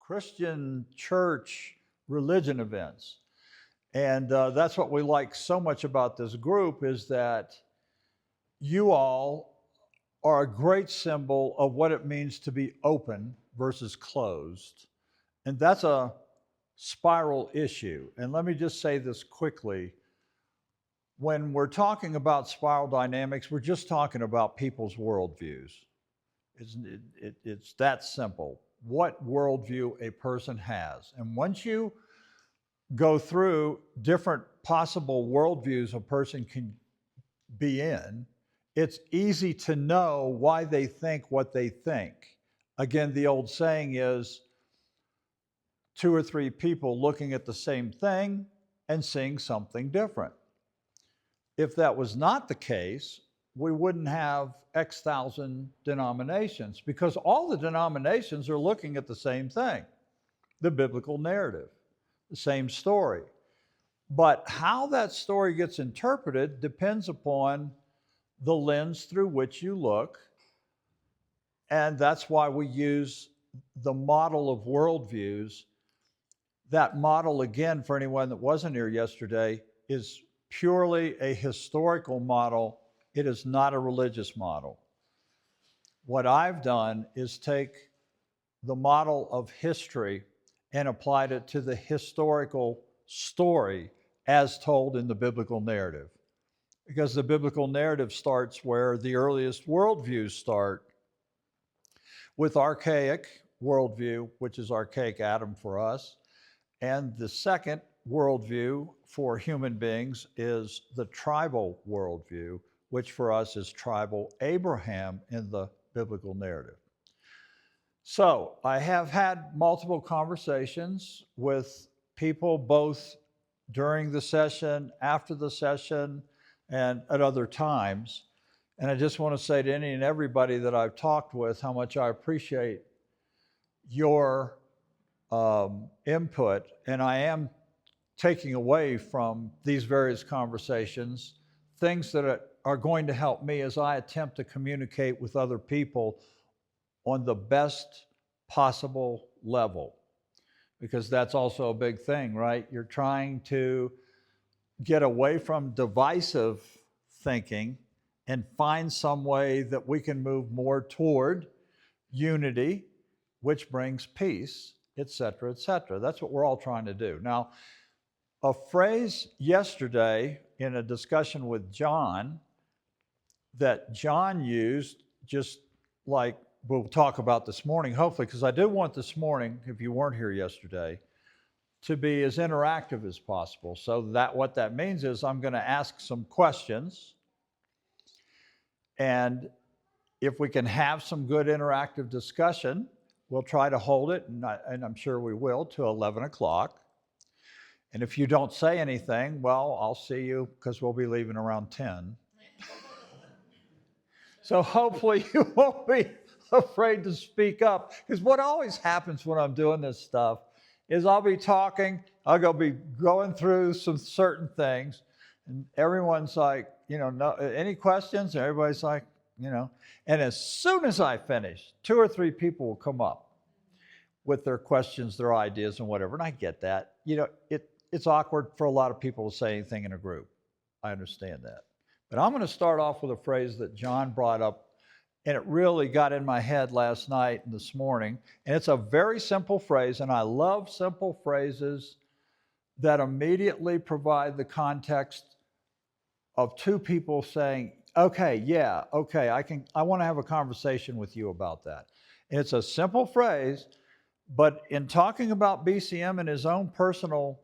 Christian church religion events. And that's what we like so much about this group, is that you all are a great symbol of what it means to be open versus closed. And that's a spiral issue. And let me just say this quickly. When we're talking about spiral dynamics, we're just talking about people's worldviews. It's that simple. What worldview a person has. And once you go through different possible worldviews a person can be in, it's easy to know why they think what they think. Again, the old saying is, two or three people looking at the same thing and seeing something different. If that was not the case, we wouldn't have X thousand denominations, because all the denominations are looking at the same thing, the biblical narrative, the same story. But how that story gets interpreted depends upon the lens through which you look. And that's why we use the model of worldviews. That model, again, for anyone that wasn't here yesterday, is purely a historical model. It is not a religious model. What I've done is take the model of history and applied it to the historical story as told in the biblical narrative. Because the biblical narrative starts where the earliest worldviews start, with archaic worldview, which is archaic Adam for us, and the second worldview for human beings is the tribal worldview, which for us is tribal Abraham in the biblical narrative. So I have had multiple conversations with people both during the session, after the session, and at other times. And I just want to say to any and everybody that I've talked with how much I appreciate your input. And I am taking away from these various conversations things that are going to help me as I attempt to communicate with other people on the best possible level. Because that's also a big thing, right? You're trying to get away from divisive thinking and find some way that we can move more toward unity, which brings peace, et cetera, et cetera. That's what we're all trying to do. Now, a phrase yesterday in a discussion with John that John used, just like we'll talk about this morning, hopefully, because I do want this morning, if you weren't here yesterday, to be as interactive as possible. So that what that means is I'm going to ask some questions, and if we can have some good interactive discussion, we'll try to hold it, and I'm sure we will, to 11 o'clock. And if you don't say anything, well, I'll see you, because we'll be leaving around 10. So hopefully you won't be afraid to speak up, because what always happens when I'm doing this stuff is I'll be talking, I'll be going through some certain things, and everyone's like, no, any questions? And everybody's like, and as soon as I finish, 2 or 3 people will come up with their questions, their ideas, and whatever. And I get that. It's awkward for a lot of people to say anything in a group. I understand that. But I'm going to start off with a phrase that John brought up, and it really got in my head last night and this morning. And it's a very simple phrase, and I love simple phrases that immediately provide the context of 2 people saying, okay, I want to have a conversation with you about that. And it's a simple phrase, but in talking about BCM and his own personal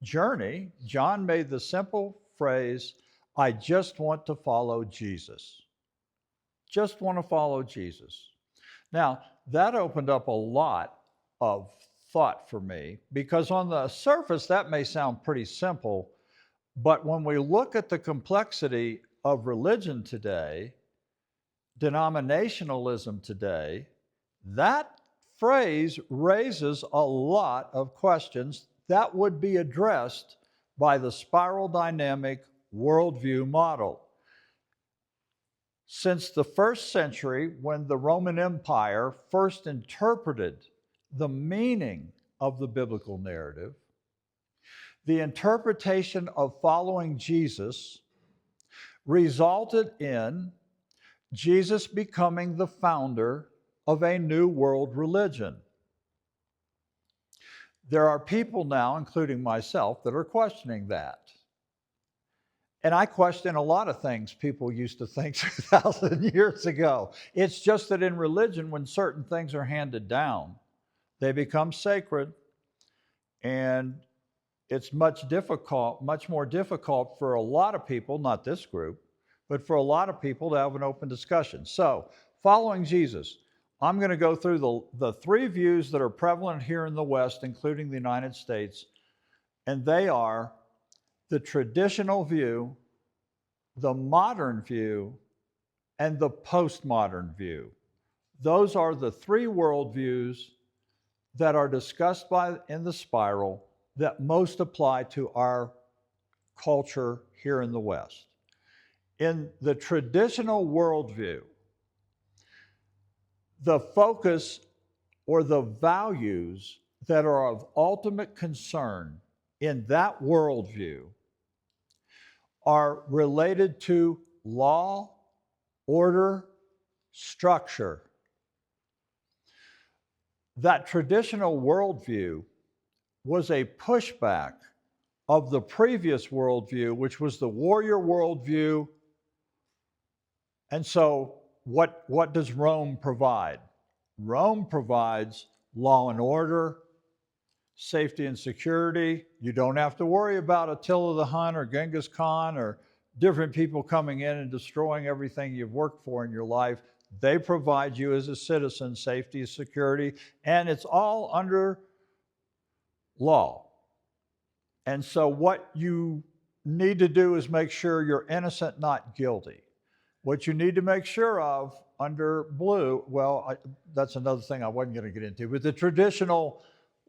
journey, John made the simple phrase, I just want to follow Jesus. Just want to follow Jesus. Now, that opened up a lot of thought for me, because on the surface, that may sound pretty simple, but when we look at the complexity of religion today, denominationalism today, that phrase raises a lot of questions that would be addressed by the spiral dynamic worldview model. Since the 1st century, when the Roman Empire first interpreted the meaning of the biblical narrative, the interpretation of following Jesus resulted in Jesus becoming the founder of a new world religion. There are people now, including myself, that are questioning that. And I question a lot of things people used to think 2,000 years ago. It's just that in religion, when certain things are handed down, they become sacred, and it's much more difficult for a lot of people, not this group, but for a lot of people to have an open discussion. So, following Jesus, I'm going to go through the three views that are prevalent here in the West, including the United States, and they are the traditional view, the modern view, and the postmodern view. Those are the three worldviews that are discussed in the spiral that most apply to our culture here in the West. In the traditional worldview, the focus or the values that are of ultimate concern in that worldview are related to law, order, structure. That traditional worldview was a pushback of the previous worldview, which was the warrior worldview. And so what does Rome provide? Rome provides law and order, safety and security. You don't have to worry about Attila the Hun or Genghis Khan or different people coming in and destroying everything you've worked for in your life. They provide you as a citizen safety, security, and it's all under law. And so what you need to do is make sure you're innocent, not guilty. What you need to make sure of under blue, that's another thing I wasn't going to get into, but the traditional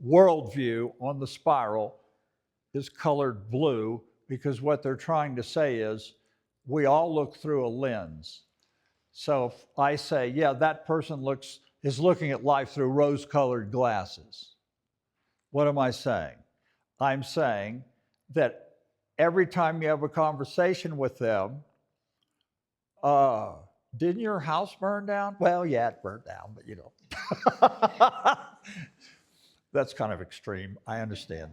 worldview on the spiral is colored blue because what they're trying to say is we all look through a lens. So if I say, yeah, that person is looking at life through rose-colored glasses, what am I saying? I'm saying that every time you have a conversation with them, didn't your house burn down? Well, yeah, it burned down, but you know. That's kind of extreme, I understand.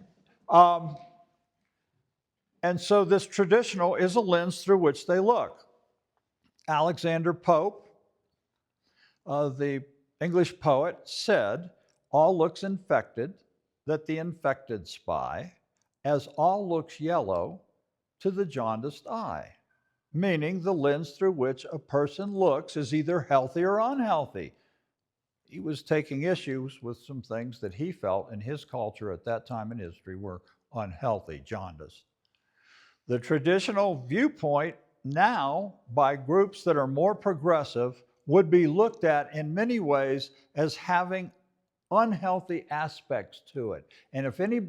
And so this traditional is a lens through which they look. Alexander Pope, the English poet, said, all looks infected, that the infected spy, as all looks yellow to the jaundiced eye. Meaning the lens through which a person looks is either healthy or unhealthy. He was taking issues with some things that he felt in his culture at that time in history were unhealthy, jaundiced. The traditional viewpoint now by groups that are more progressive would be looked at in many ways as having unhealthy aspects to it. And if any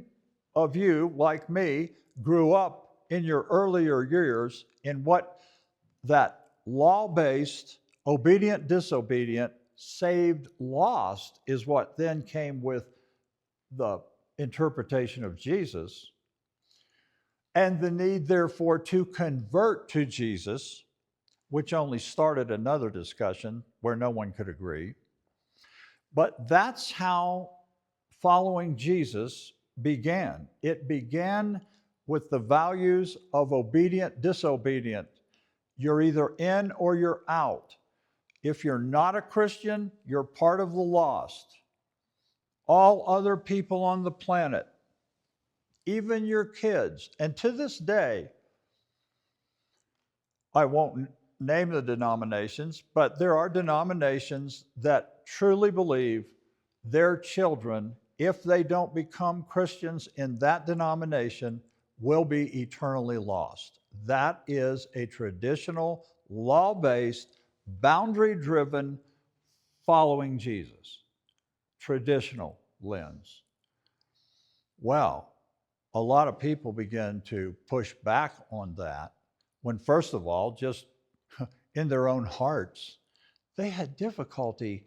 of you, like me, grew up in your earlier years in what that law-based, obedient, disobedient, saved, lost is what then came with the interpretation of Jesus, and the need, therefore, to convert to Jesus, which only started another discussion where no one could agree. But that's how following Jesus began. It began with the values of obedient, disobedient. You're either in or you're out. If you're not a Christian, you're part of the lost. All other people on the planet, even your kids, and to this day, I won't name the denominations, but there are denominations that truly believe their children, if they don't become Christians in that denomination, will be eternally lost. That is a traditional, law-based, boundary-driven following Jesus. Traditional lens. Well, a lot of people began to push back on that when, first of all, just in their own hearts, they had difficulty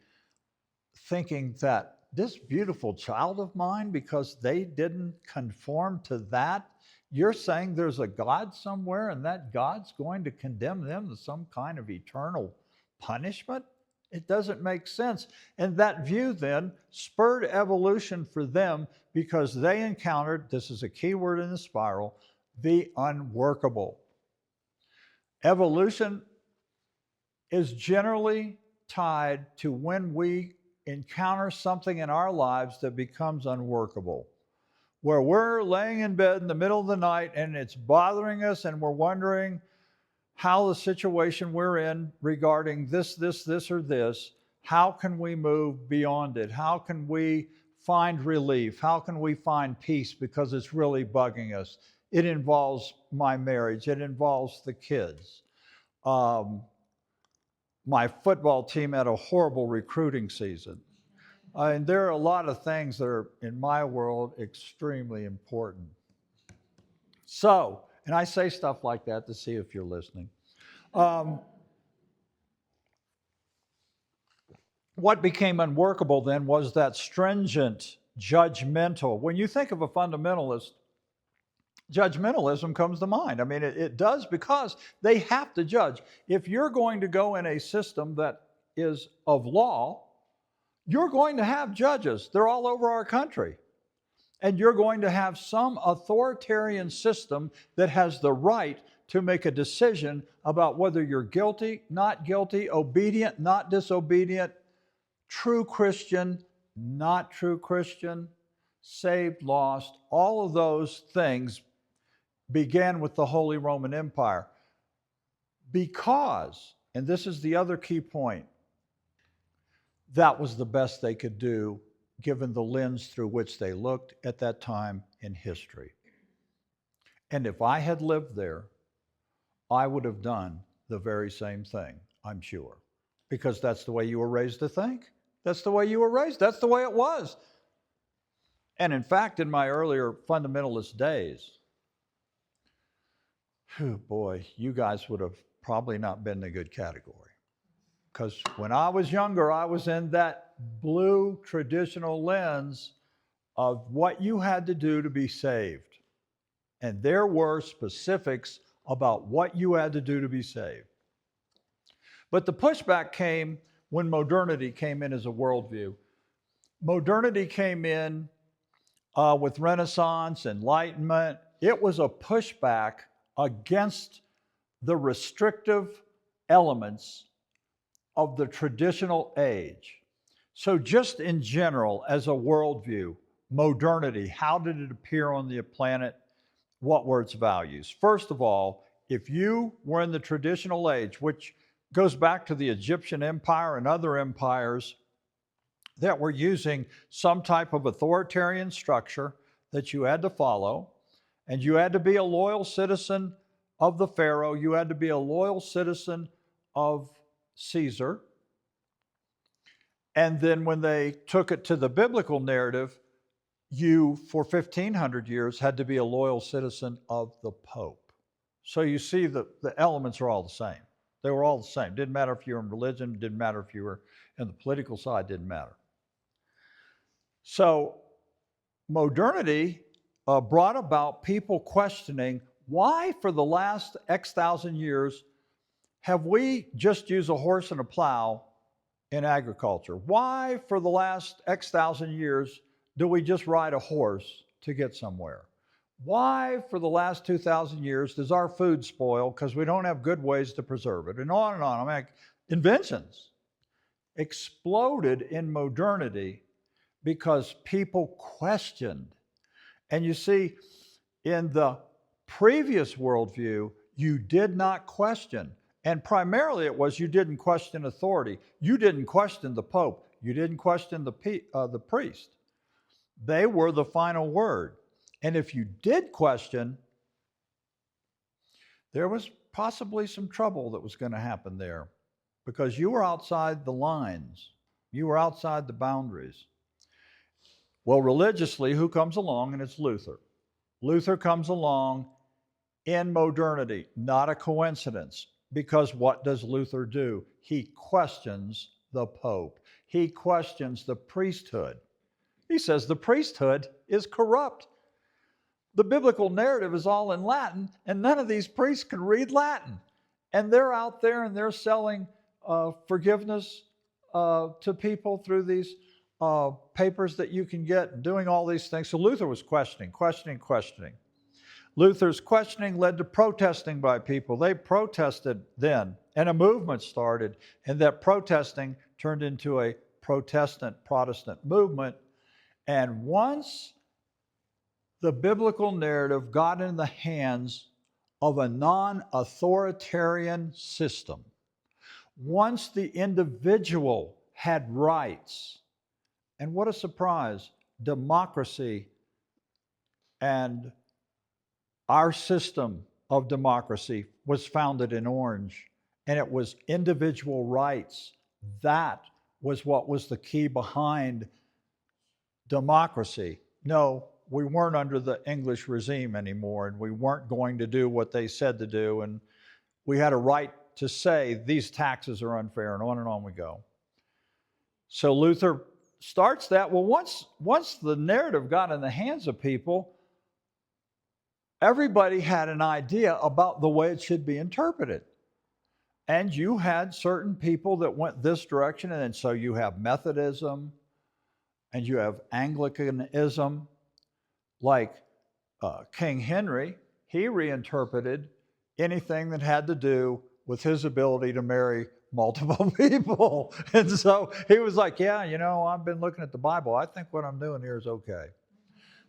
thinking that this beautiful child of mine because they didn't conform to that? You're saying there's a God somewhere and that God's going to condemn them to some kind of eternal punishment? It doesn't make sense. And that view then spurred evolution for them because they encountered, this is a key word in the spiral, the unworkable. Evolution is generally tied to when we encounter something in our lives that becomes unworkable, where we're laying in bed in the middle of the night and it's bothering us and we're wondering how the situation we're in regarding this, or this, how can we move beyond it? How can we find relief? How can we find peace because it's really bugging us? It involves my marriage. It involves the kids. My football team had a horrible recruiting season. And there are a lot of things that are, in my world, extremely important. So, and I say stuff like that to see if you're listening. What became unworkable then was that stringent, judgmental. When you think of a fundamentalist, judgmentalism comes to mind. I mean, it does because they have to judge. If you're going to go in a system that is of law, you're going to have judges. They're all over our country. And you're going to have some authoritarian system that has the right to make a decision about whether you're guilty, not guilty, obedient, not disobedient, true Christian, not true Christian, saved, lost. All of those things began with the Holy Roman Empire because, and this is the other key point, that was the best they could do given the lens through which they looked at that time in history. And if I had lived there, I would have done the very same thing, I'm sure, because that's the way you were raised to think. That's the way you were raised. That's the way it was. And in fact, in my earlier fundamentalist days, boy, you guys would have probably not been in a good category. Because when I was younger, I was in that blue traditional lens of what you had to do to be saved. And there were specifics about what you had to do to be saved. But the pushback came when modernity came in as a worldview. Modernity came in with Renaissance, Enlightenment. It was a pushback against the restrictive elements of the traditional age. So just in general, as a worldview, modernity, how did it appear on the planet? What were its values? First of all, if you were in the traditional age, which goes back to the Egyptian Empire and other empires that were using some type of authoritarian structure that you had to follow, and you had to be a loyal citizen of the Pharaoh, you had to be a loyal citizen of Caesar. And then when they took it to the biblical narrative, you, for 1,500 years, had to be a loyal citizen of the Pope. So you see the elements are all the same. They were all the same. Didn't matter if you were in religion, didn't matter if you were in the political side, didn't matter. So modernity brought about people questioning why for the last X thousand years have we just used a horse and a plow in agriculture? Why for the last X thousand years do we just ride a horse to get somewhere? Why for the last 2,000 years does our food spoil because we don't have good ways to preserve it? And on and on. I mean, inventions exploded in modernity because people questioned. And you see, in the previous worldview, you did not question. And primarily it was you didn't question authority. You didn't question the Pope. You didn't question the priest. They were the final word. And if you did question, there was possibly some trouble that was going to happen there because you were outside the lines. You were outside the boundaries. Well, religiously, who comes along? And it's Luther. Luther comes along in modernity, not a coincidence, because what does Luther do? He questions the Pope. He questions the priesthood. He says the priesthood is corrupt. The biblical narrative is all in Latin, and none of these priests can read Latin. And they're out there and they're selling forgiveness to people through these papers that you can get, and doing all these things. So Luther was questioning. Luther's questioning led to protesting by people. They protested then, and a movement started, and that protesting turned into a Protestant movement. And once the biblical narrative got in the hands of a non-authoritarian system, once the individual had rights, and what a surprise, democracy and our system of democracy was founded in Orange, and it was individual rights. That was what was the key behind democracy. No, we weren't under the English regime anymore, and we weren't going to do what they said to do, and we had a right to say these taxes are unfair, and on we go. So Luther starts that. Well, once the narrative got in the hands of people, everybody had an idea about the way it should be interpreted. And you had certain people that went this direction, and so you have Methodism, and you have Anglicanism, like King Henry. He reinterpreted anything that had to do with his ability to marry multiple people. And so he was like, yeah, I've been looking at the Bible. I think what I'm doing here is okay.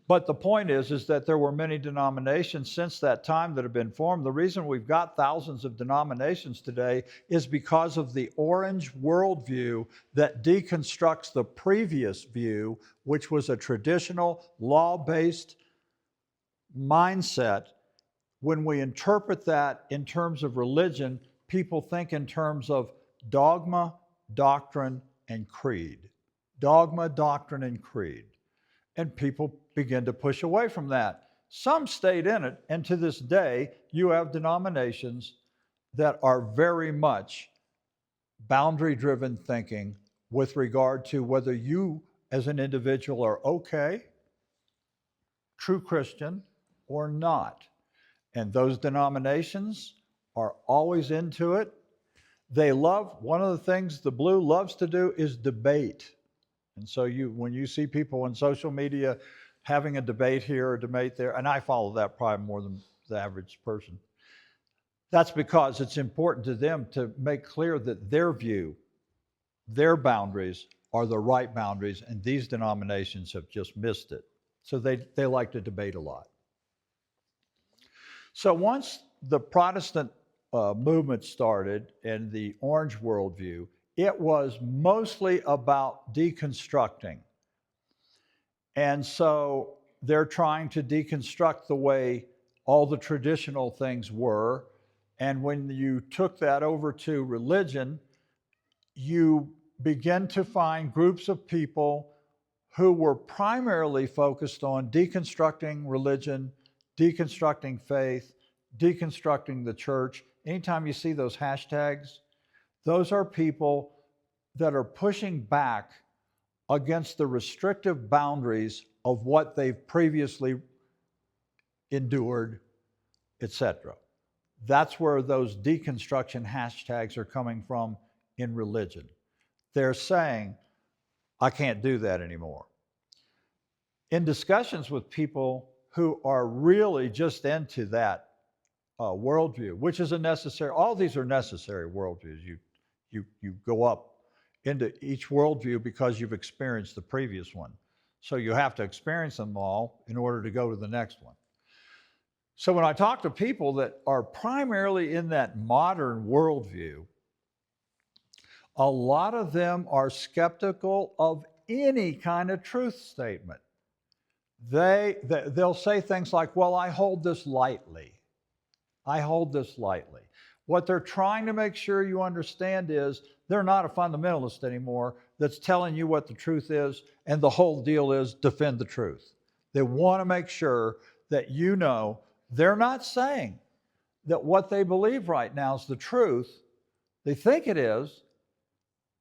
But the point is that there were many denominations since that time that have been formed. The reason we've got thousands of denominations today is because of the Orange worldview that deconstructs the previous view, which was a traditional, law-based mindset. When we interpret that in terms of religion, people think in terms of dogma, doctrine, and creed. Dogma, doctrine, and creed. And people begin to push away from that. Some stayed in it, and to this day, you have denominations that are very much boundary-driven thinking with regard to whether you as an individual are okay, true Christian, or not. And those denominations are always into it. They love, one of the things the blue loves to do is debate. And so when you see people on social media having a debate here or debate there, and I follow that probably more than the average person, that's because it's important to them to make clear that their view, their boundaries are the right boundaries, and these denominations have just missed it. So they like to debate a lot. So once the Protestant movement started and the Orange worldview, it was mostly about deconstructing. And so they're trying to deconstruct the way all the traditional things were. And when you took that over to religion, you begin to find groups of people who were primarily focused on deconstructing religion, deconstructing faith, deconstructing the church. Anytime you see those hashtags, those are people that are pushing back against the restrictive boundaries of what they've previously endured, etc. That's where those deconstruction hashtags are coming from in religion. They're saying, I can't do that anymore. In discussions with people who are really just into that worldview, which is a necessary, all these are necessary worldviews. You go up into each worldview because you've experienced the previous one. So you have to experience them all in order to go to the next one. So when I talk to people that are primarily in that modern worldview, a lot of them are skeptical of any kind of truth statement. They'll say things like, well, I hold this lightly. I hold this lightly. What they're trying to make sure you understand is they're not a fundamentalist anymore that's telling you what the truth is, and the whole deal is defend the truth. They want to make sure that you know they're not saying that what they believe right now is the truth. They think it is,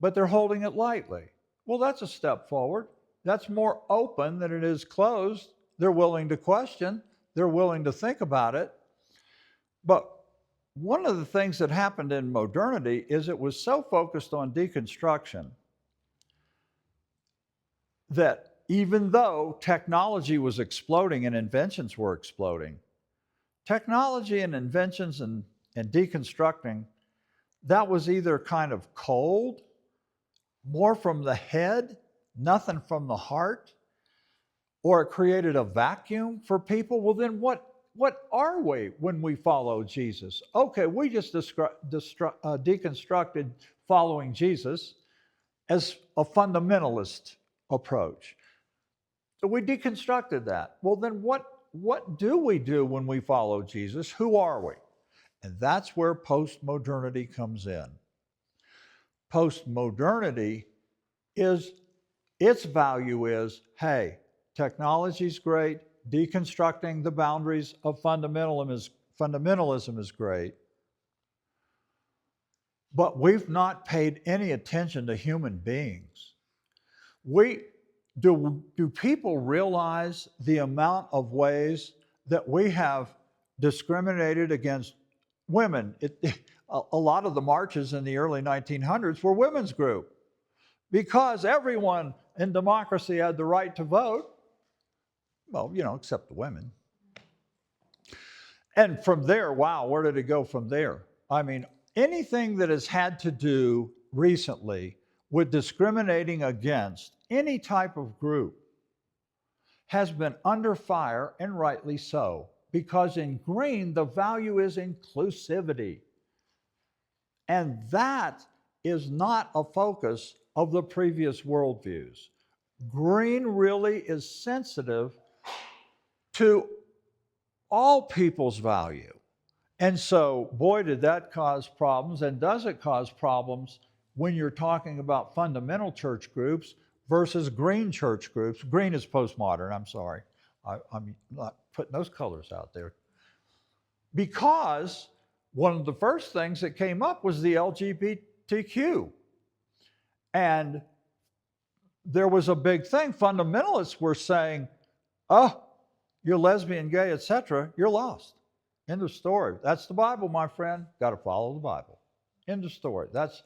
but they're holding it lightly. Well, that's a step forward. That's more open than it is closed. They're willing to question. They're willing to think about it. But one of the things that happened in modernity is it was so focused on deconstruction that even though technology was exploding and inventions were exploding, technology and inventions and deconstructing, that was either kind of cold, more from the head, nothing from the heart, or it created a vacuum for people. Well, then what are we when we follow Jesus? Okay, we just deconstructed following Jesus as a fundamentalist approach. So we deconstructed that. Well, then what do we do when we follow Jesus? Who are we? And that's where postmodernity comes in. Postmodernity is, its value is, hey, technology's great, deconstructing the boundaries of fundamentalism is great, but we've not paid any attention to human beings. Do people realize the amount of ways that we have discriminated against women? A lot of the marches in the early 1900s were women's group because everyone in democracy had the right to vote. Well, except the women. And from there, wow, where did it go from there? I mean, anything that has had to do recently with discriminating against any type of group has been under fire, and rightly so, because in green, the value is inclusivity. And that is not a focus of the previous worldviews. Green really is sensitive to all people's value. And so, boy, did that cause problems, and does it cause problems when you're talking about fundamental church groups versus green church groups. Green is postmodern, I'm sorry. I'm not putting those colors out there. Because one of the first things that came up was the LGBTQ. And there was a big thing. Fundamentalists were saying, oh, you're lesbian, gay, etc., you're lost. End of story. That's the Bible, my friend. Got to follow the Bible. End of story. That's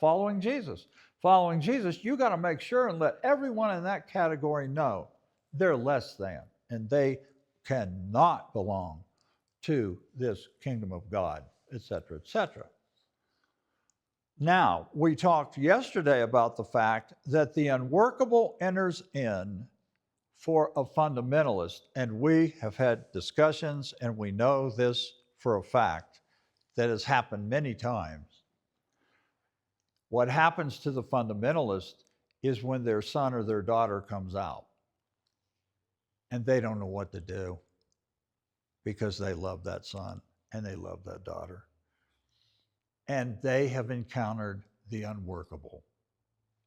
following Jesus. Following Jesus, you got to make sure and let everyone in that category know they're less than, and they cannot belong to this kingdom of God, etc., etc. Now, we talked yesterday about the fact that the unworkable enters in for a fundamentalist, and we have had discussions, and we know this for a fact that has happened many times. What happens to the fundamentalist is when their son or their daughter comes out, and they don't know what to do because they love that son and they love that daughter. And they have encountered the unworkable.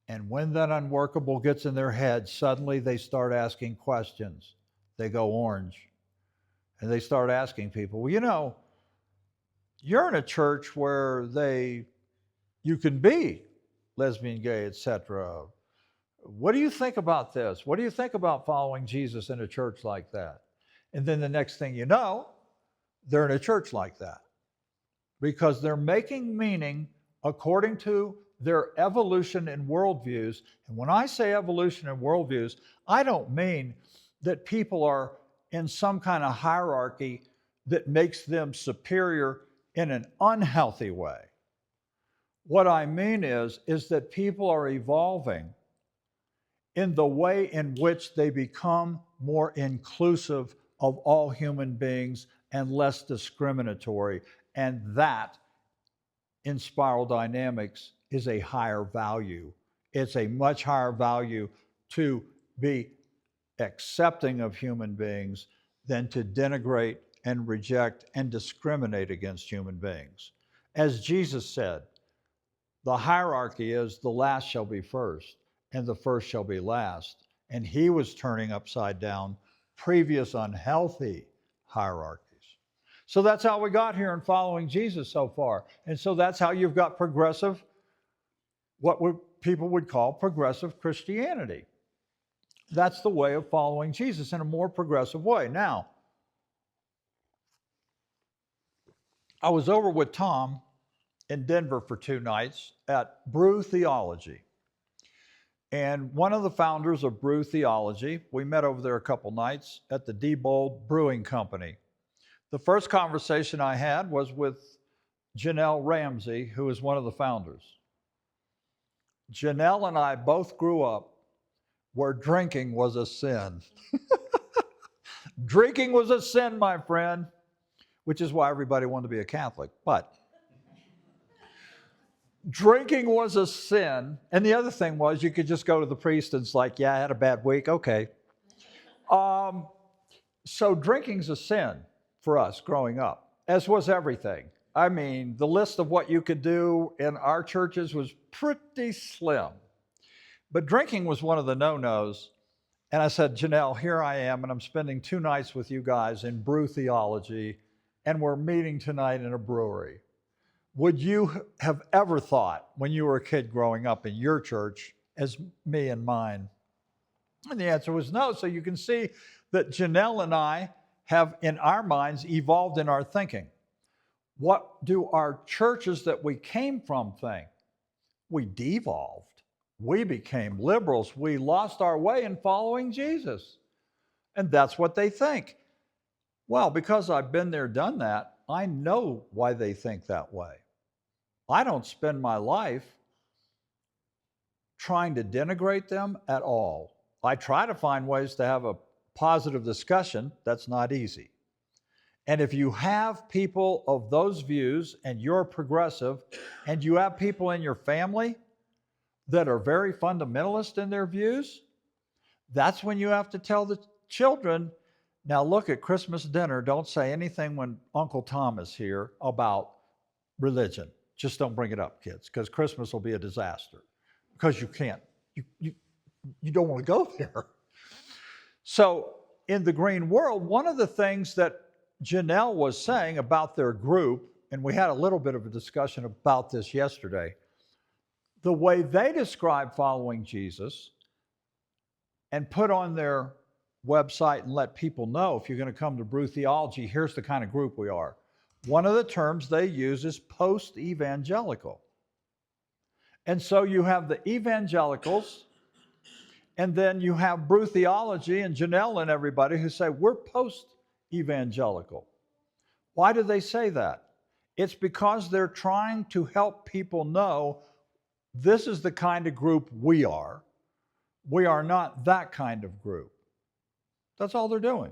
And when that unworkable gets in their head, suddenly they start asking questions. They go orange. And they start asking people, well, you're in a church where you can be lesbian, gay, etc. What do you think about this? What do you think about following Jesus in a church like that? And then the next thing you know, they're in a church like that because they're making meaning according to their evolution in worldviews. And when I say evolution in worldviews, I don't mean that people are in some kind of hierarchy that makes them superior in an unhealthy way. What I mean is that people are evolving in the way in which they become more inclusive of all human beings and less discriminatory. And that, in spiral dynamics, is a higher value. It's a much higher value to be accepting of human beings than to denigrate and reject and discriminate against human beings. As Jesus said, the hierarchy is the last shall be first and the first shall be last. And he was turning upside down previous unhealthy hierarchies. So that's how we got here in following Jesus so far. And so that's how you've got progressive, what people would call progressive Christianity. That's the way of following Jesus in a more progressive way. Now, I was over with Tom in Denver for 2 nights at Brew Theology. And one of the founders of Brew Theology, we met over there a couple nights at the Diebold Brewing Company. The first conversation I had was with Janelle Ramsey, who is one of the founders. Janelle and I both grew up where drinking was a sin. Drinking was a sin, my friend, which is why everybody wanted to be a Catholic. But drinking was a sin. And the other thing was you could just go to the priest and it's like, yeah, I had a bad week. Okay. So drinking's a sin for us growing up, as was everything. I mean, the list of what you could do in our churches was pretty slim. But drinking was one of the no-nos. And I said, Janelle, here I am, and I'm spending 2 nights with you guys in Brew Theology, and we're meeting tonight in a brewery. Would you have ever thought when you were a kid growing up in your church as me and mine? And the answer was no. So you can see that Janelle and I have, in our minds, evolved in our thinking. What do our churches that we came from think? We devolved. We became liberals. We lost our way in following Jesus. And that's what they think. Well, because I've been there, done that, I know why they think that way. I don't spend my life trying to denigrate them at all. I try to find ways to have a positive discussion. That's not easy. And if you have people of those views and you're progressive and you have people in your family that are very fundamentalist in their views, that's when you have to tell the children, now look, at Christmas dinner, don't say anything when Uncle Tom is here about religion. Just don't bring it up, kids, because Christmas will be a disaster. Because you can't, you don't want to go there. So in the green world, one of the things that Janelle was saying about their group, and we had a little bit of a discussion about this yesterday, the way they describe following Jesus and put on their website and let people know, if you're going to come to Brew Theology, here's the kind of group we are. One of the terms they use is post-evangelical. And so you have the evangelicals, and then you have Brew Theology and Janelle and everybody who say, we're post-evangelical. Why do they say that? It's because they're trying to help people know this is the kind of group we are. We are not that kind of group. That's all they're doing.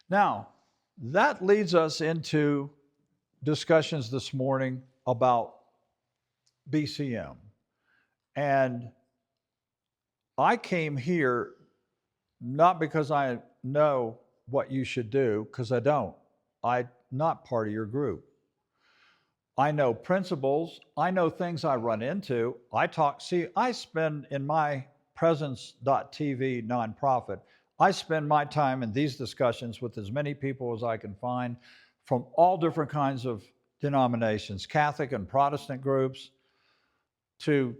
Now, that leads us into discussions this morning about BCM. And I came here not because I know what you should do, because I don't. I'm not part of your group. I know principles. I know things I run into. I spend in my presence.tv nonprofit, I spend my time in these discussions with as many people as I can find from all different kinds of denominations, Catholic and Protestant groups, to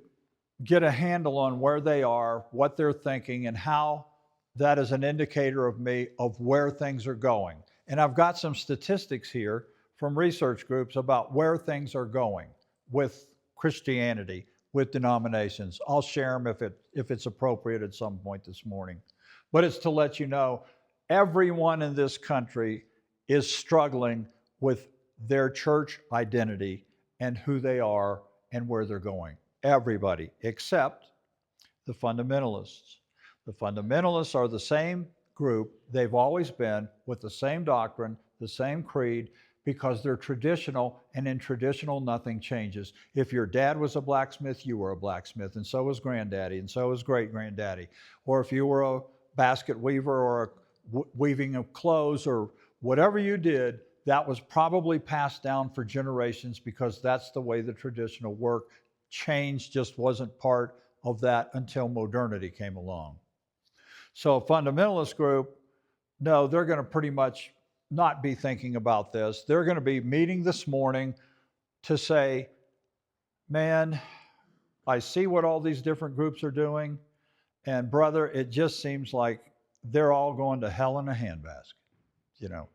get a handle on where they are, what they're thinking, and how that is an indicator of me of where things are going. And I've got some statistics here from research groups about where things are going with Christianity, with denominations. I'll share them if it's appropriate at some point this morning. But it's to let you know, everyone in this country is struggling with their church identity and who they are and where they're going. Everybody, except the fundamentalists. The fundamentalists are the same group they've always been, with the same doctrine, the same creed, because they're traditional, and in traditional, nothing changes. If your dad was a blacksmith, you were a blacksmith, and so was granddaddy, and so was great-granddaddy. Or if you were a basket weaver or a weaving of clothes or whatever you did, that was probably passed down for generations because that's the way the traditional worked. Change just wasn't part of that until modernity came along. So a fundamentalist group, no, they're going to pretty much not be thinking about this. They're going to be meeting this morning to say, man, I see what all these different groups are doing, And brother, it just seems like they're all going to hell in a handbasket.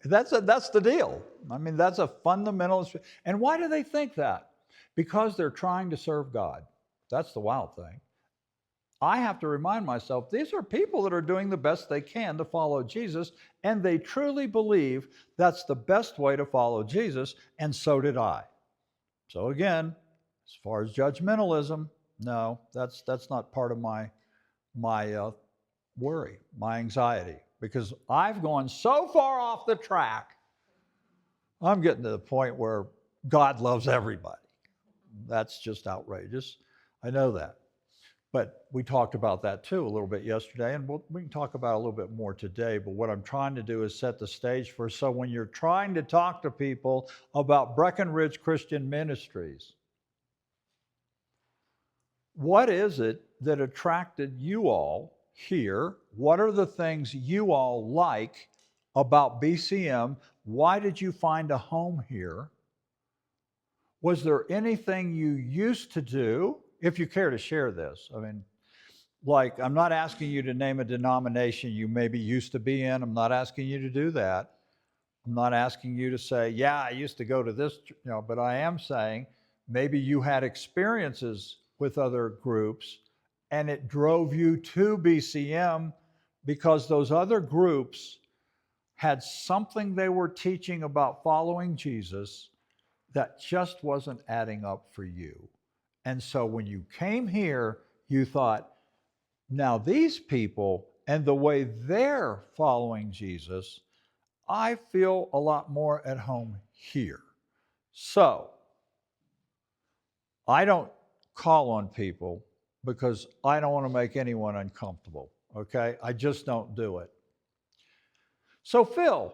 That's the deal. I mean, that's a fundamental. And why do they think that? Because they're trying to serve God. That's the wild thing. I have to remind myself these are people that are doing the best they can to follow Jesus, and they truly believe that's the best way to follow Jesus, and so did I. So again, as far as judgmentalism, no, that's not part of my worry, my anxiety, because I've gone so far off the track. I'm getting to the point where God loves everybody. That's just outrageous. I know that. But we talked about that too a little bit yesterday, and we can talk about it a little bit more today. But what I'm trying to do is set the stage for, so when you're trying to talk to people about Breckenridge Christian Ministries, what is it that attracted you all here? What are the things you all like about BCM? Why did you find a home here? Was there anything you used to do, if you care to share this? I mean, like, I'm not asking you to name a denomination you maybe used to be in. I'm not asking you to do that. I'm not asking you to say, yeah, I used to go to this, but I am saying maybe you had experiences with other groups and it drove you to BCM because those other groups had something they were teaching about following Jesus that just wasn't adding up for you. And so when you came here, you thought, now these people and the way they're following Jesus, I feel a lot more at home here. So I don't call on people because I don't want to make anyone uncomfortable. Okay? I just don't do it. So, Phil.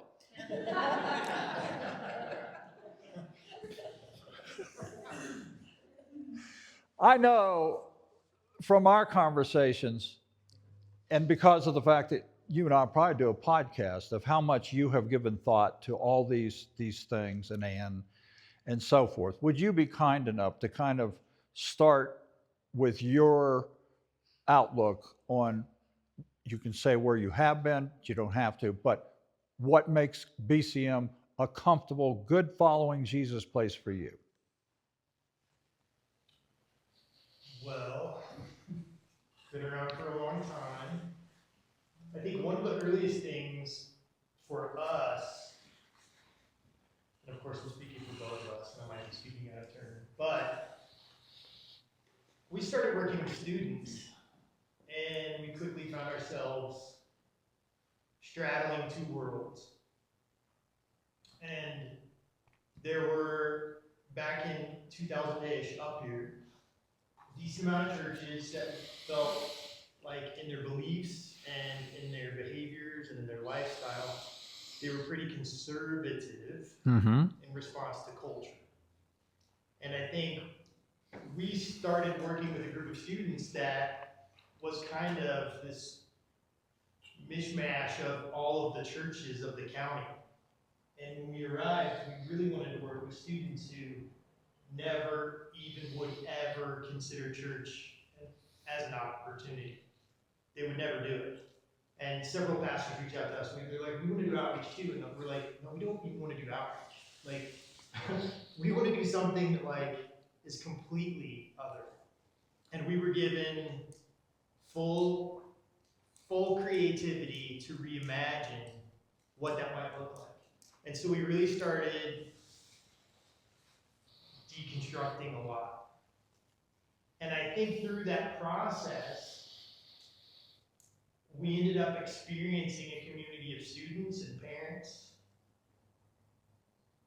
I know from our conversations, and because of the fact that you and I probably do a podcast of how much you have given thought to all these things, and Anne, and so forth, would you be kind enough to kind of start with your outlook on, you can say where you have been, you don't have to, but what makes BCM a comfortable, good following Jesus place for you? Well, been around for a long time. I think one of the earliest things for us, and of course I'm speaking for both of us, and I might be speaking out of turn, but we started working with students, and we quickly found ourselves straddling two worlds. And there were, back in 2000-ish, up here, a decent amount of churches that felt like in their beliefs and in their behaviors and in their lifestyle, they were pretty conservative in response to culture. And I think we started working with a group of students that was kind of this mishmash of all of the churches of the county. And when we arrived, we really wanted to work with students who never even would ever consider church as an opportunity. They would never do it. And several pastors reached out to us, and they're like, we want to do outreach too. And we're like, no, we don't even want to do outreach. Like, we want to do something that, like, is completely other. And we were given full creativity to reimagine what that might look like. And so we really started deconstructing a lot. And I think through that process, we ended up experiencing a community of students and parents,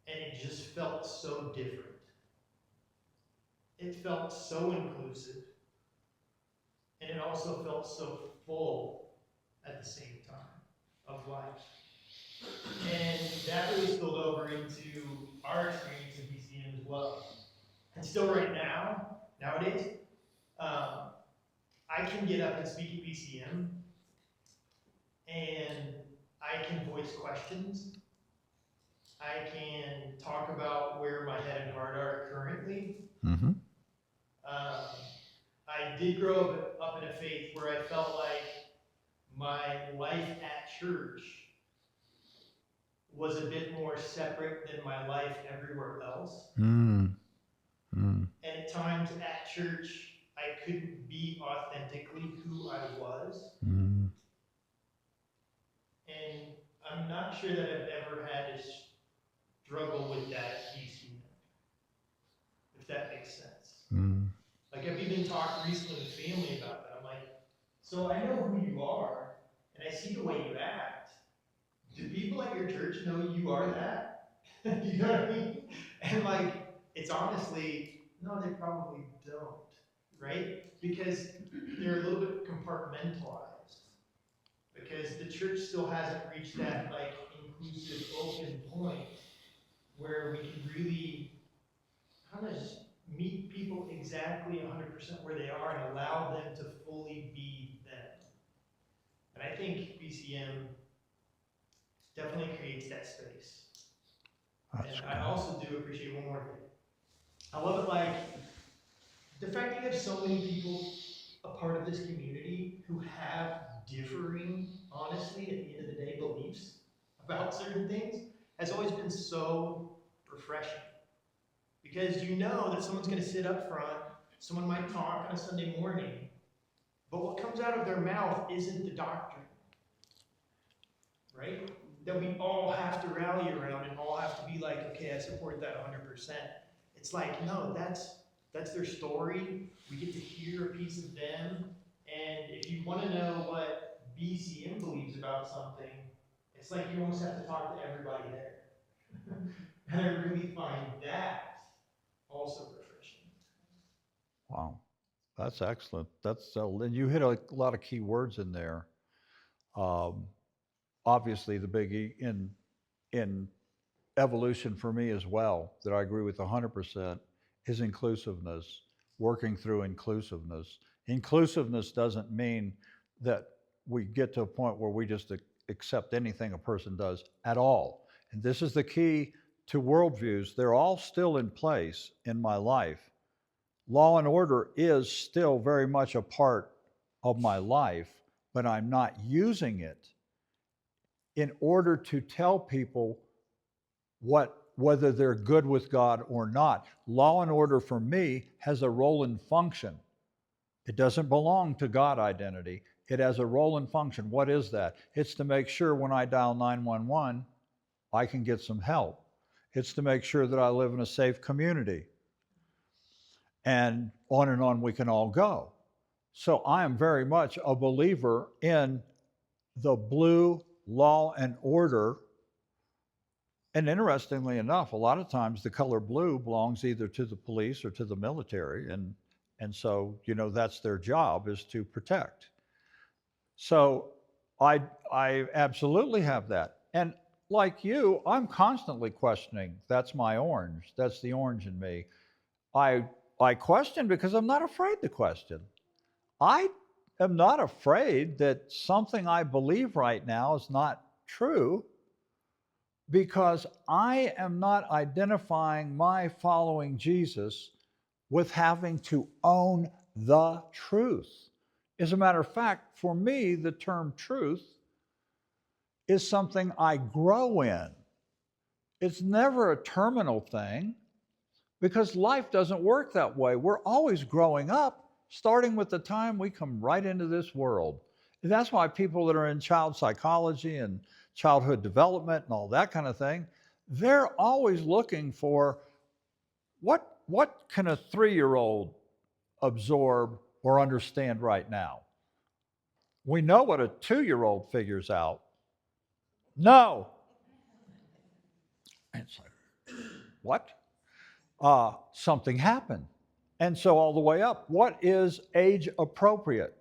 and it just felt so different. It felt so inclusive, and it also felt so full at the same time of life. And that really spilled over into our experience in BCM as well. And still right now, nowadays, I can get up and speak at BCM, and I can voice questions. I can talk about where my head and heart are currently. Mm-hmm. Um, I did grow up in a faith where I felt like my life at church was a bit more separate than my life everywhere else. Mm. Mm. And at times at church, I couldn't be authentically who I was. Mm. And I'm not sure that I've ever had to struggle with that BCM, if that makes sense. Mm. Like I've even talked recently with family about that. I'm like, so I know who you are, and I see the way you act. Do people at your church know you are that? You know what I mean? And like, it's honestly, no, they probably don't, right? Because they're a little bit compartmentalized. Because the church still hasn't reached that like inclusive, open point where we can really kind of meet people exactly 100% where they are and allow them to fully be them. And I think BCM definitely creates that space. That's And I also do appreciate one more thing. I love it like the fact that you have so many people a part of this community who have differing, honestly, at the end of the day, beliefs about certain things has always been so refreshing. Because you know that someone's going to sit up front, someone might talk on a Sunday morning, but what comes out of their mouth isn't the doctrine, right? That we all have to rally around and all have to be like, okay, I support that 100%. It's like, no, that's their story. We get to hear a piece of them. And if you want to know what BCM believes about something, it's like you almost have to talk to everybody there. And I really find that also refreshing. wow. That's excellent. And you hit a lot of key words in there. Um, Obviously, the biggie in evolution for me as well, that I agree with 100%, is inclusiveness, working through inclusiveness. Inclusiveness doesn't mean that we get to a point where we just accept anything a person does at all. And this is the key to worldviews. They're all still in place in my life. Law and order is still very much a part of my life, but I'm not using it in order to tell people whether they're good with God or not. Law and order for me has a role and function. It doesn't belong to God identity. It has a role and function. What is that? It's to make sure when I dial 911, I can get some help. It's to make sure that I live in a safe community. And on we can all go. So I am very much a believer in the blue law and order. And interestingly enough, a lot of times the color blue belongs either to the police or to the military. And so, that's their job, is to protect. So I absolutely have that. And like you, I'm constantly questioning, that's my orange. That's the orange in me. I question because I'm not afraid to question. I am not afraid that something I believe right now is not true, because I am not identifying my following Jesus with having to own the truth. As a matter of fact, for me, the term truth is something I grow in. It's never a terminal thing, because life doesn't work that way. We're always growing up, starting with the time we come right into this world. And that's why people that are in child psychology and childhood development and all that kind of thing, they're always looking for what can a 3-year-old absorb or understand right now? We know what a 2-year-old figures out. No. And it's like, what? Something happened. And so all the way up, what is age appropriate?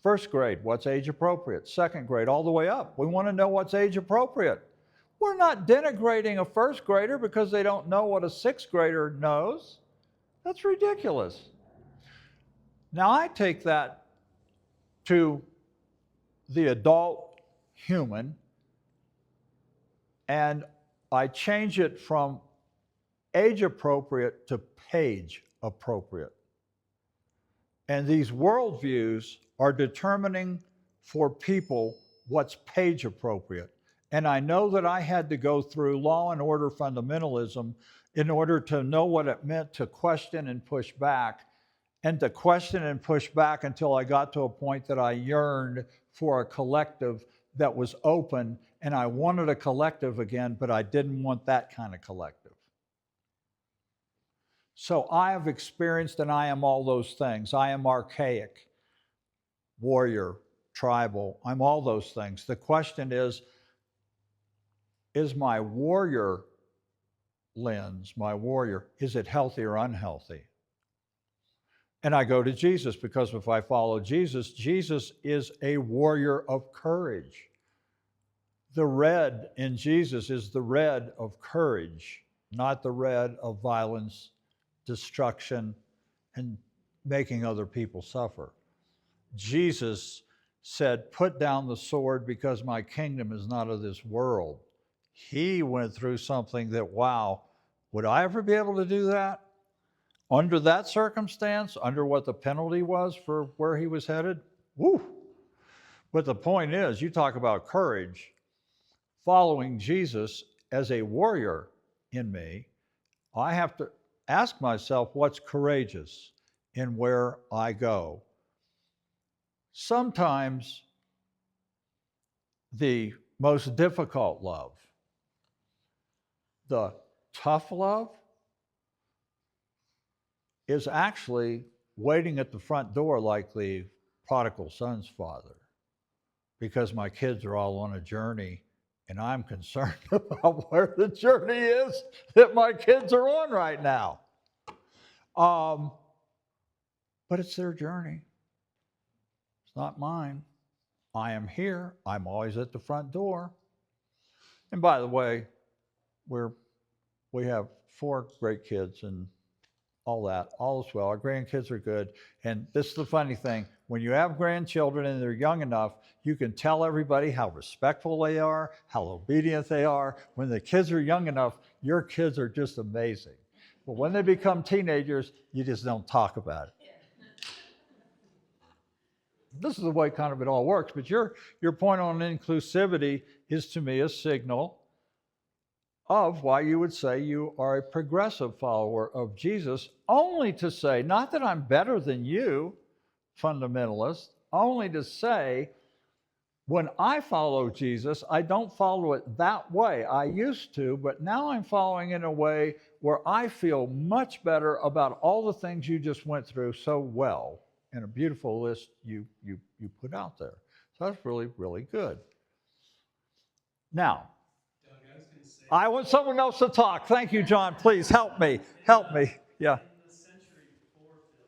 First grade, what's age appropriate? Second grade, all the way up. We want to know what's age appropriate. We're not denigrating a first grader because they don't know what a sixth grader knows. That's ridiculous. Now I take that to the adult human and I change it from age appropriate to page appropriate. And these worldviews are determining for people what's page appropriate. And I know that I had to go through law and order fundamentalism in order to know what it meant to question and push back, and to question and push back until I got to a point that I yearned for a collective that was open, and I wanted a collective again, but I didn't want that kind of collective. So I have experienced, and I am all those things. I am archaic, warrior, tribal. I'm all those things. The question is my warrior lens, my warrior, is it healthy or unhealthy? And I go to Jesus, because if I follow Jesus, Jesus is a warrior of courage. The red in Jesus is the red of courage, not the red of violence, destruction, and making other people suffer. Jesus said, "Put down the sword, because my kingdom is not of this world." He went through something that, wow, would I ever be able to do that? Under that circumstance, under what the penalty was for where he was headed? Woo! But the point is, you talk about courage. Following Jesus as a warrior in me, I have to ask myself what's courageous in where I go. Sometimes the most difficult love, the tough love, is actually waiting at the front door like the prodigal son's father, because my kids are all on a journey, and I'm concerned about where the journey is that my kids are on right now. But it's their journey. It's not mine. I am here. I'm always at the front door. And by the way, we have 4 great kids and all that. All is well. Our grandkids are good. And this is the funny thing. When you have grandchildren and they're young enough, you can tell everybody how respectful they are, how obedient they are. When the kids are young enough, your kids are just amazing. But when they become teenagers, you just don't talk about it. This is the way kind of it all works. But your point on inclusivity is, to me, a signal of why you would say you are a progressive follower of Jesus, only to say, not that I'm better than you, fundamentalist, only to say, when I follow Jesus, I don't follow it that way. I used to, but now I'm following in a way where I feel much better about all the things you just went through so well in a beautiful list you put out there. So that's really, really good. Now, I want someone else to talk. Thank you, John. Please help me. Help me. Yeah. In the century before Phil,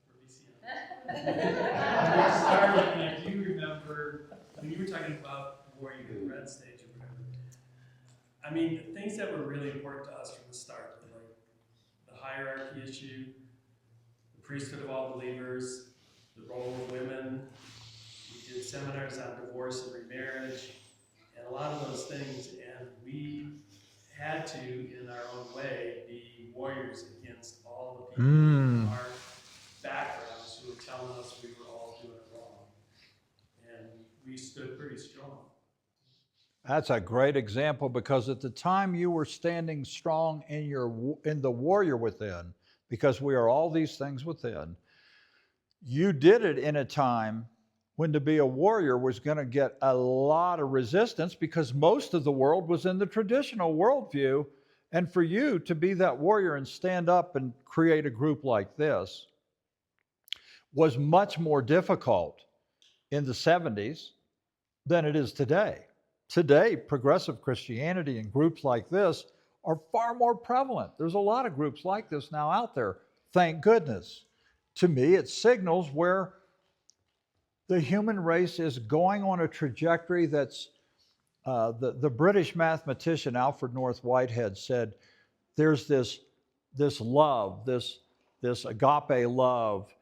for BCM, when we started, and I do remember when you were talking about warrior in the red stage or whatever. I mean, the things that were really important to us from the start, like the hierarchy issue, the priesthood of all believers, the role of women. We did seminars on divorce and remarriage, and a lot of those things, and we had to, in our own way, be warriors against all the people in our backgrounds who were telling us we were all doing it wrong. And we stood pretty strong. That's a great example, because at the time you were standing strong in the warrior within, because we are all these things within. You did it in a time when to be a warrior was going to get a lot of resistance, because most of the world was in the traditional worldview. And for you to be that warrior and stand up and create a group like this was much more difficult in the 70s than it is today. Today, progressive Christianity and groups like this are far more prevalent. There's a lot of groups like this now out there, thank goodness. To me, it signals where the human race is going on a trajectory that's, the British mathematician Alfred North Whitehead said, there's this love, this agape love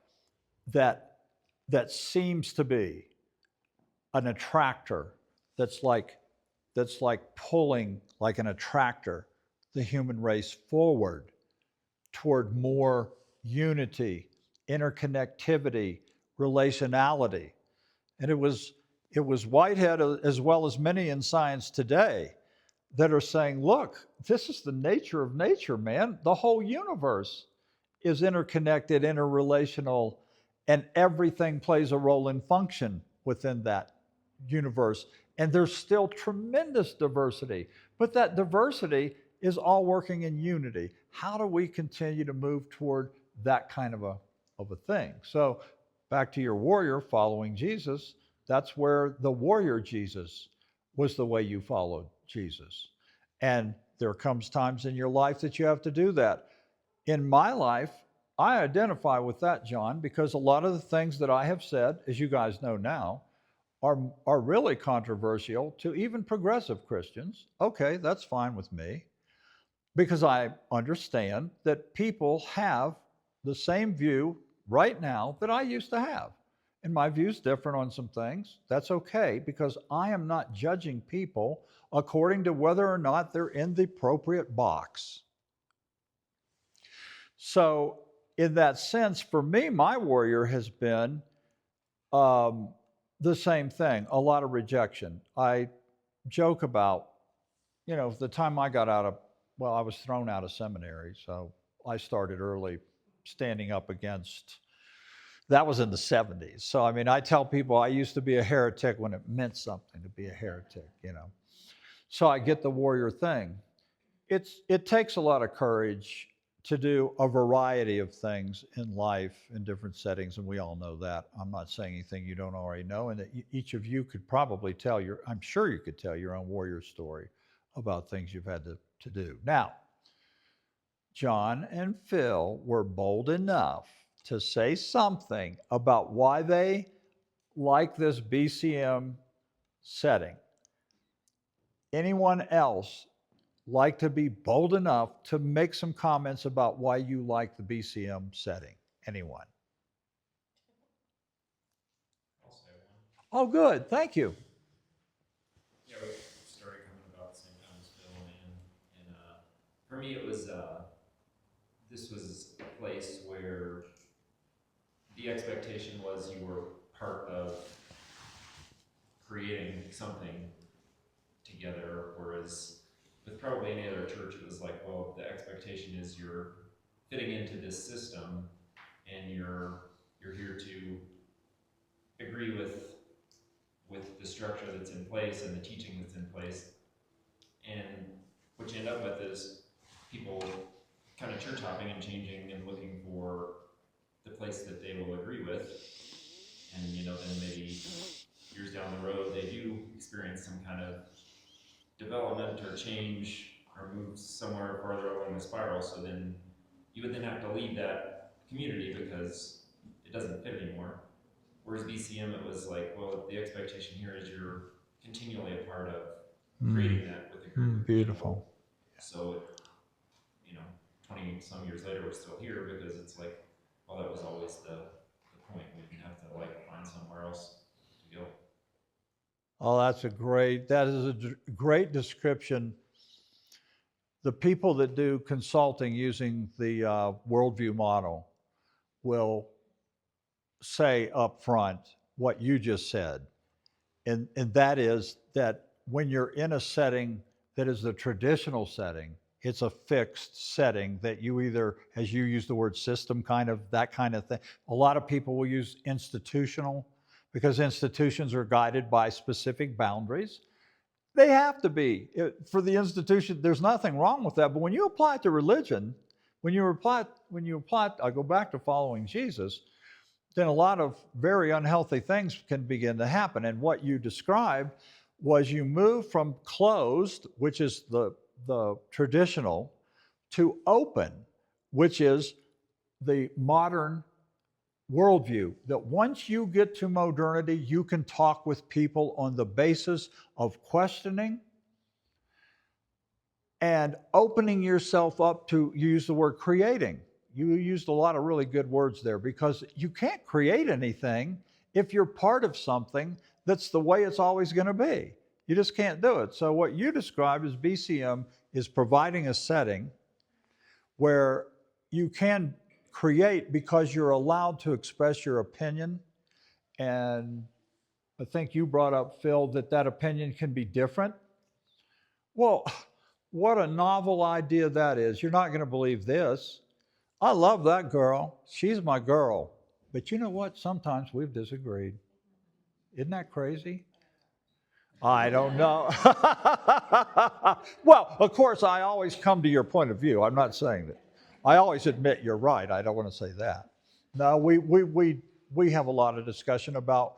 that seems to be an attractor that's like pulling, like an attractor, the human race forward toward more unity interconnectivity, relationality. And it was Whitehead, as well as many in science today, that are saying, look, this is the nature of nature, man. The whole universe is interconnected, interrelational, and everything plays a role in function within that universe. And there's still tremendous diversity, but that diversity is all working in unity. How do we continue to move toward that kind of a thing? So back to your warrior following Jesus, that's where the warrior Jesus was the way you followed Jesus. And there comes times in your life that you have to do that. In my life, I identify with that, John, because a lot of the things that I have said, as you guys know now, are really controversial to even progressive Christians. Okay, that's fine with me, because I understand that people have the same view right now that I used to have. And my view's different on some things. That's okay, because I am not judging people according to whether or not they're in the appropriate box. So in that sense, for me, my warrior has been the same thing, a lot of rejection. I joke about, the time I got out of, I was thrown out of seminary, so I started early standing up against, that was in the 70s. So, I tell people I used to be a heretic when it meant something to be a heretic, So I get the warrior thing. It takes a lot of courage to do a variety of things in life in different settings, and we all know that. I'm not saying anything you don't already know, and that each of you could probably I'm sure you could tell your own warrior story about things you've had to do. Now, John and Phil were bold enough to say something about why they like this BCM setting. Anyone else like to be bold enough to make some comments about why you like the BCM setting? Anyone? I'll say one. Oh, good. Thank you. Yeah, we started coming about the same time as Bill and for me it was this was a place where the expectation was you were part of creating something together, whereas with probably any other church it was like, well, the expectation is you're fitting into this system and you're here to agree with the structure that's in place and the teaching that's in place. And what you end up with is people kind of church hopping and changing and looking for the place that they will agree with. And then maybe years down the road they do experience some kind of development or change or move somewhere farther along the spiral. So then you would then have to leave that community because it doesn't fit anymore. Whereas BCM, it was like, well, the expectation here is you're continually a part of creating that with a group of Beautiful. people. So, 20 some years later, we're still here because it's like, well, that was always the point. We didn't have to find somewhere else to go. Oh, that is a great description. The people that do consulting using the worldview model will say up front what you just said. And that is that when you're in a setting that is the traditional setting, it's a fixed setting that you either, as you use the word system, that kind of thing. A lot of people will use institutional because institutions are guided by specific boundaries. They have to be. For the institution, there's nothing wrong with that. But when you apply it to religion, when you apply I go back to following Jesus, then a lot of very unhealthy things can begin to happen. And what you described was you move from closed, which is the traditional, to open, which is the modern worldview. That once you get to modernity, you can talk with people on the basis of questioning and opening yourself up to, you use the word creating. You used a lot of really good words there, because you can't create anything if you're part of something that's the way it's always going to be. You just can't do it. So what you described as BCM is providing a setting where you can create, because you're allowed to express your opinion, and I think you brought up, Phil, that opinion can be different. Well, what a novel idea that is. You're not going to believe this. I love that girl. She's my girl. But you know what? Sometimes we've disagreed. Isn't that crazy? I don't know. Well, of course, I always come to your point of view. I'm not saying that. I always admit you're right. I don't want to say that. No, we have a lot of discussion about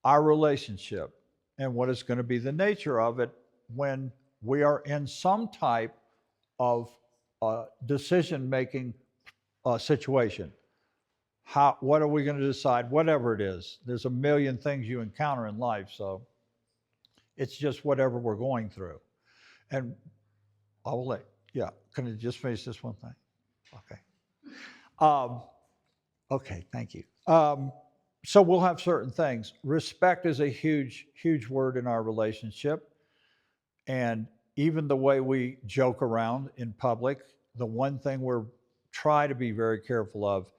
our relationship and what is going to be the nature of it when we are in some type of decision-making situation. What are we going to decide? Whatever it is. There's a million things you encounter in life, so it's just whatever we're going through. And I will can I just finish this one thing? Okay. Okay, thank you. So we'll have certain things. Respect is a huge, huge word in our relationship. And even the way we joke around in public, the one thing we're try to be very careful of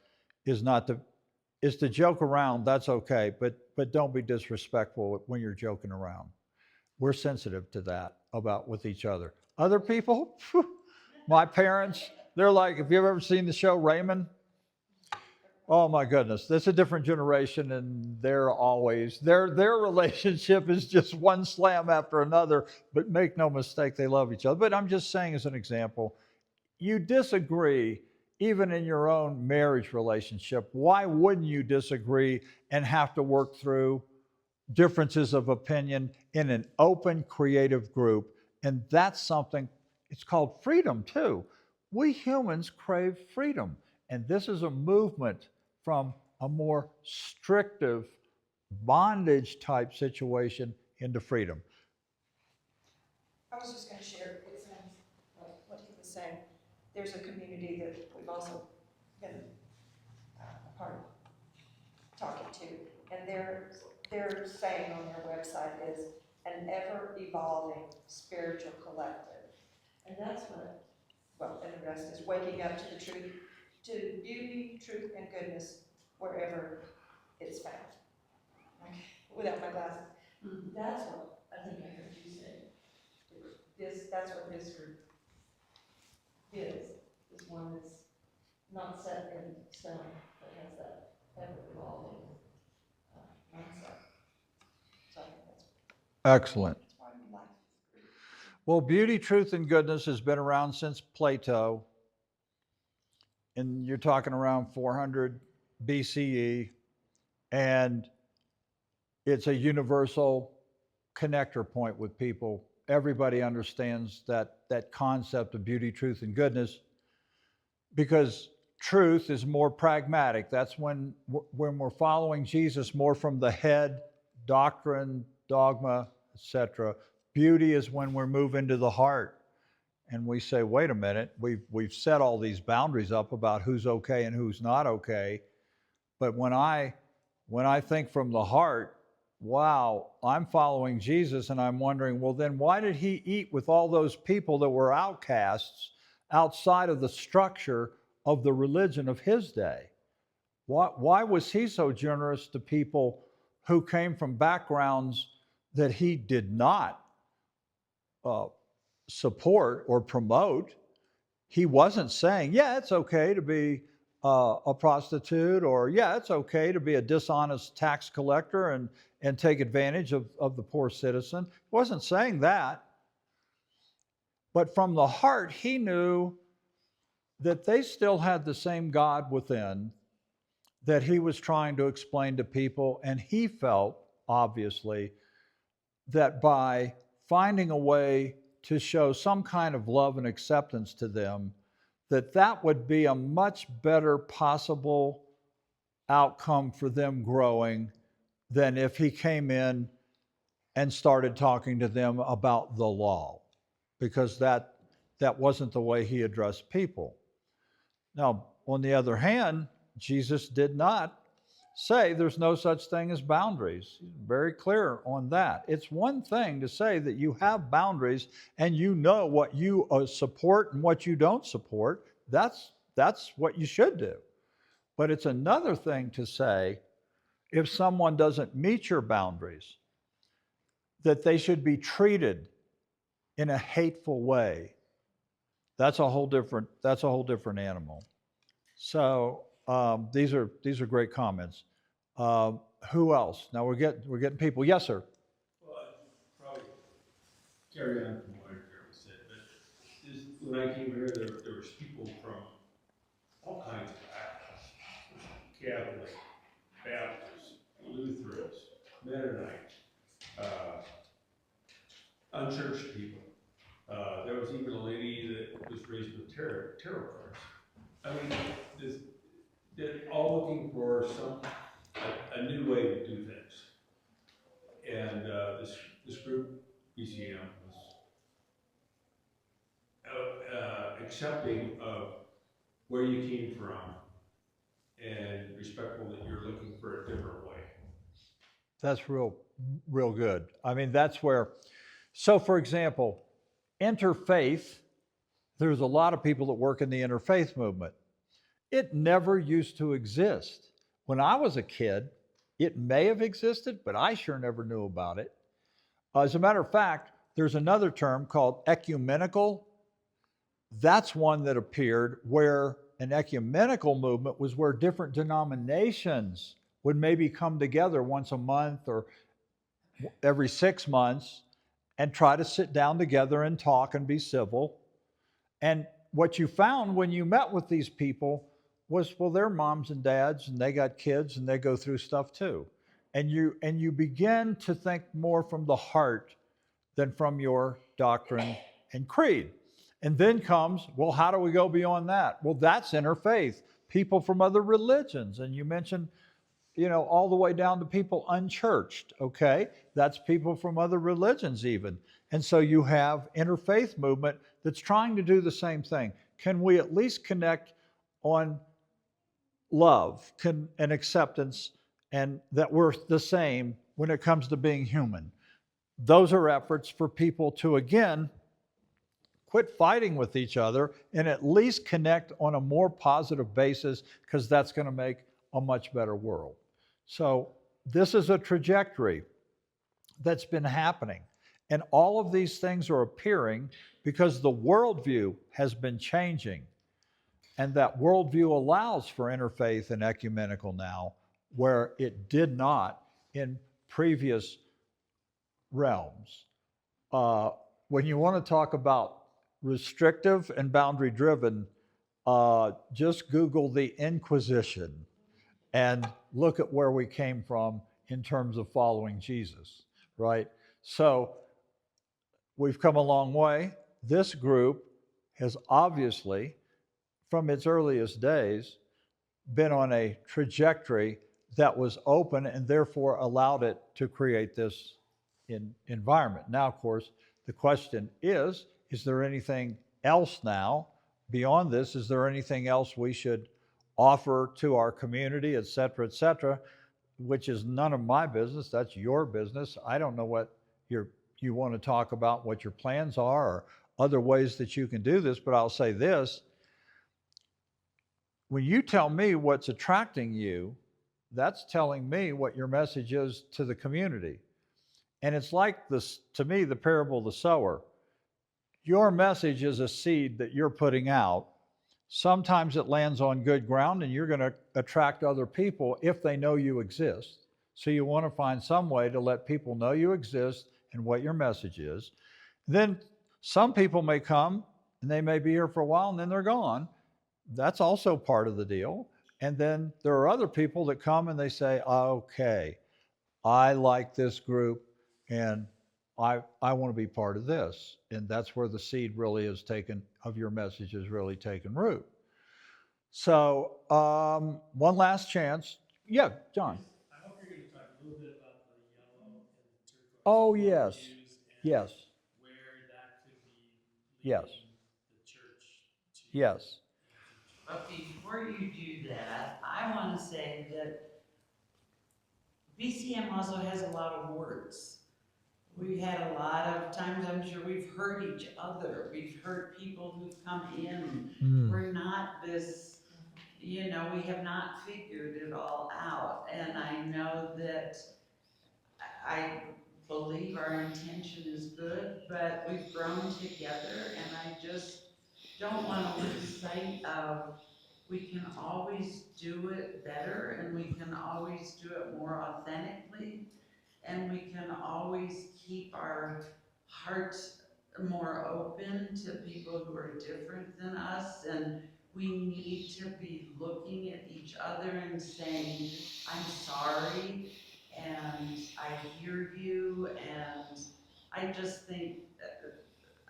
is to joke around. That's okay, but don't be disrespectful when you're joking around. We're sensitive to that with each other. Other people, my parents, they're like, have you ever seen the show Raymond? Oh my goodness, that's a different generation, and their relationship is just one slam after another, but make no mistake, they love each other. But I'm just saying as an example, you disagree even in your own marriage relationship. Why wouldn't you disagree and have to work through differences of opinion in an open, creative group? And that's something, it's called freedom too. We humans crave freedom. And this is a movement from a more restrictive bondage type situation into freedom. I was just going to share what he was saying. There's a community that we've also been a part of talking to, and their saying on their website is an ever-evolving spiritual collective. And that's and the rest is waking up to the truth, to beauty, truth, and goodness wherever it's found. Without my glasses. That's what I think I heard you say. That's what this group is one that's not set in stone, but has that ever-evolving mindset. So I think that's Excellent. why we like this group. Well, beauty, truth, and goodness has been around since Plato. And you're talking around 400 BCE. And it's a universal connector point with people. Everybody understands that concept of beauty, truth, and goodness, because truth is more pragmatic. That's when we're following Jesus more from the head, doctrine, dogma, etc. Beauty is when we're moving to the heart and we say, wait a minute, we've set all these boundaries up about who's okay and who's not okay. But when I think from the heart, wow, I'm following Jesus, and I'm wondering, well, then why did he eat with all those people that were outcasts outside of the structure of the religion of his day? Why was he so generous to people who came from backgrounds that he did not support or promote? He wasn't saying, yeah, it's okay to be a prostitute, or yeah, it's okay to be a dishonest tax collector and take advantage of the poor citizen. He wasn't saying that. But from the heart, he knew that they still had the same God within that he was trying to explain to people. And he felt, obviously, that by finding a way to show some kind of love and acceptance to them, that would be a much better possible outcome for them growing than if he came in and started talking to them about the law, because that wasn't the way he addressed people. Now, on the other hand, Jesus did not say there's no such thing as boundaries. He's very clear on that. It's one thing to say that you have boundaries and you know what you support and what you don't support. That's that's what you should do. But it's another thing to say, if someone doesn't meet your boundaries, that they should be treated in a hateful way. That's a whole different animal. So these are great comments. Who else? Now we're getting people. Yes, sir. Well, I'd probably carry on from what Jeremy said, but this, when I came here, there was people from all kinds of backgrounds. Catholic, Baptist, Lutherans, Mennonites, unchurched people. There was even a lady that was raised with tarot cards. I mean, they're all looking for a new way to do things. And this group, BCM, was accepting of where you came from and respectful that you're looking for a different way. That's real good. I mean, that's where, so for example, interfaith, there's a lot of people that work in the interfaith movement. It never used to exist. When I was a kid, it may have existed, but I sure never knew about it. As a matter of fact, there's another term called ecumenical. That's one that appeared where an ecumenical movement was where different denominations would maybe come together once a month or every 6 months and try to sit down together and talk and be civil. And what you found when you met with these people was, well, they're moms and dads and they got kids and they go through stuff too. And you begin to think more from the heart than from your doctrine and creed. And then comes, well, how do we go beyond that? Well, that's interfaith, people from other religions. And you mentioned, all the way down to people unchurched, okay? That's people from other religions even. And so you have interfaith movement that's trying to do the same thing. Can we at least connect on love and acceptance, and that we're the same when it comes to being human? Those are efforts for people to, again, quit fighting with each other and at least connect on a more positive basis, because that's going to make a much better world. So this is a trajectory that's been happening. And all of these things are appearing because the worldview has been changing. And that worldview allows for interfaith and ecumenical now, where it did not in previous realms. When you want to talk about restrictive and boundary driven, just Google the Inquisition and look at where we came from in terms of following Jesus, right? So we've come a long way. This group has obviously, from its earliest days, been on a trajectory that was open and therefore allowed it to create this environment. Now, of course, the question is there anything else now beyond this? Is there anything else we should offer to our community, et cetera, which is none of my business. That's your business. I don't know what you want to talk about, what your plans are, or other ways that you can do this, but I'll say this. When you tell me what's attracting you, that's telling me what your message is to the community. And it's like this, to me, the parable of the sower. Your message is a seed that you're putting out. Sometimes it lands on good ground and you're going to attract other people if they know you exist. So you want to find some way to let people know you exist and what your message is. Then some people may come and they may be here for a while and then they're gone. That's also part of the deal. And then there are other people that come and they say, okay, I like this group and I want to be part of this. And that's where the seed really is taken, of your message is really taken root. So one last chance. Yeah, John. I hope you're going to talk a little bit about the yellow and the turquoise. Oh, yes. And yes. where that could be Yes. leading the church to. Yes. But before you do that, I want to say that BCM also has a lot of words. we've had a lot of times, I'm sure we've hurt each other. We've hurt people who've come in. We're not this, we have not figured it all out. And I know that I believe our intention is good, but we've grown together, and I just don't want to lose sight of we can always do it better, and we can always do it more authentically, and we can always keep our hearts more open to people who are different than us, and we need to be looking at each other and saying, I'm sorry, and I hear you, and I just think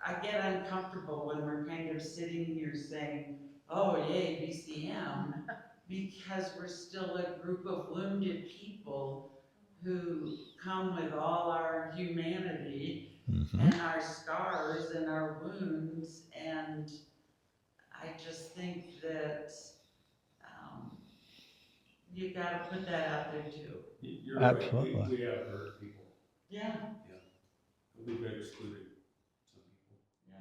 I get uncomfortable when we're kind of sitting here saying, oh, yay, BCM, because we're still a group of wounded people who come with all our humanity and our scars and our wounds, and I just think that you gotta put that out there too. You're right, Absolutely. we have hurt people. Yeah. We've excluded some people. Yeah.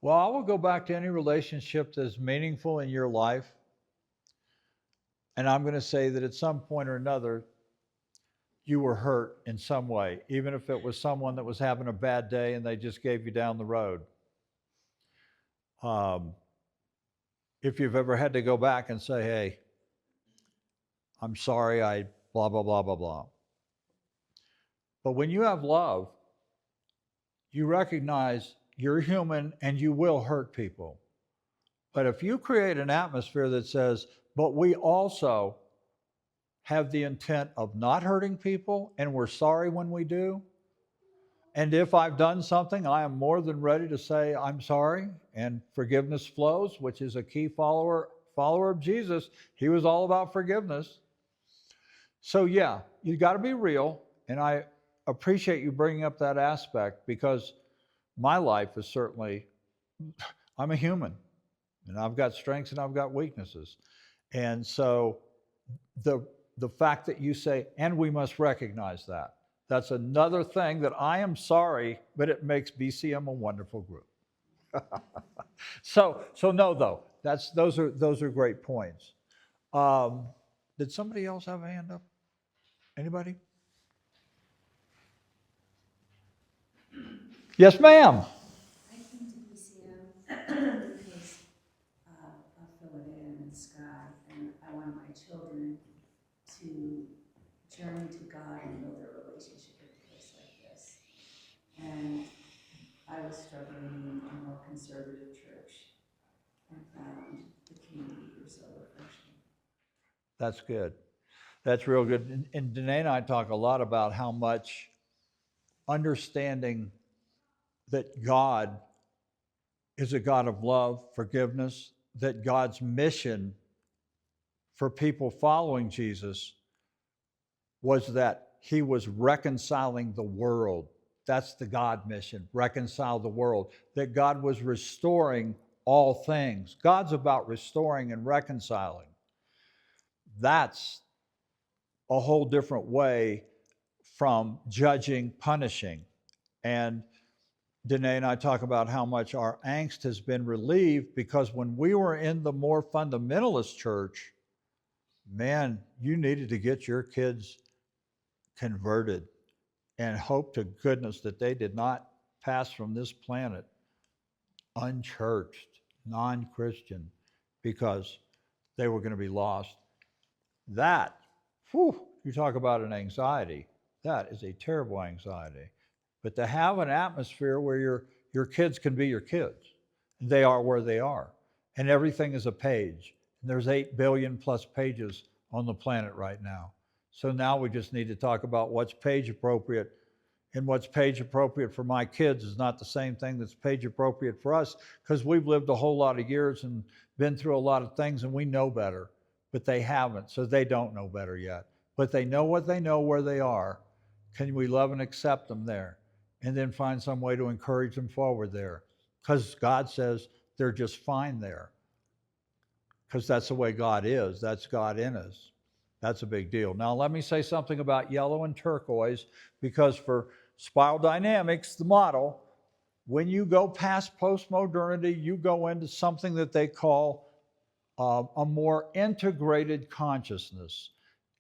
Well, I will go back to any relationship that's meaningful in your life. And I'm going to say that at some point or another, you were hurt in some way, even if it was someone that was having a bad day and they just gave you down the road. If you've ever had to go back and say, hey, I'm sorry, I blah, blah, blah, blah, blah. But when you have love, you recognize you're human and you will hurt people. But if you create an atmosphere that says, but we also have the intent of not hurting people, and we're sorry when we do, and if I've done something, I am more than ready to say I'm sorry, and forgiveness flows, which is a key follower of Jesus. He was all about forgiveness. So yeah, you got to be real, and I appreciate you bringing up that aspect, because my life is certainly, I'm a human, and I've got strengths and I've got weaknesses. And so the fact that you say, and we must recognize that, that's another thing that I am sorry, but it makes BCM a wonderful group. So no, though, those are great points. Did somebody else have a hand up? Anybody? Yes, ma'am. I came to BCM because of Philadelphia and Sky, and I want my children to journey to God and build their relationship with a place like this. And I was struggling in a more conservative church and found the community here so refreshing. That's good. That's real good. And Danae and I talk a lot about how much understanding that God is a God of love, forgiveness, that God's mission for people following Jesus was that he was reconciling the world. That's the God mission, reconcile the world. That God was restoring all things. God's about restoring and reconciling. That's a whole different way from judging, punishing. And Danae and I talk about how much our angst has been relieved, because when we were in the more fundamentalist church, man, you needed to get your kids converted and hope to goodness that they did not pass from this planet unchurched, non-Christian, because they were going to be lost. That, you talk about an anxiety. That is a terrible anxiety. But to have an atmosphere where your kids can be your kids, they are where they are, and everything is a page. And there's 8 billion plus pages on the planet right now. So now we just need to talk about what's page appropriate, and what's page appropriate for my kids is not the same thing that's page appropriate for us, because we've lived a whole lot of years and been through a lot of things, and we know better, but they haven't, so they don't know better yet. But they know what they know where they are. Can we love and accept them there? And then find some way to encourage them forward there, because God says they're just fine there, because that's the way God is. That's God in us. That's a big deal. Now, let me say something about yellow and turquoise, because for Spiral dynamics, the model. When you go past postmodernity, you go into something that they call a more integrated consciousness.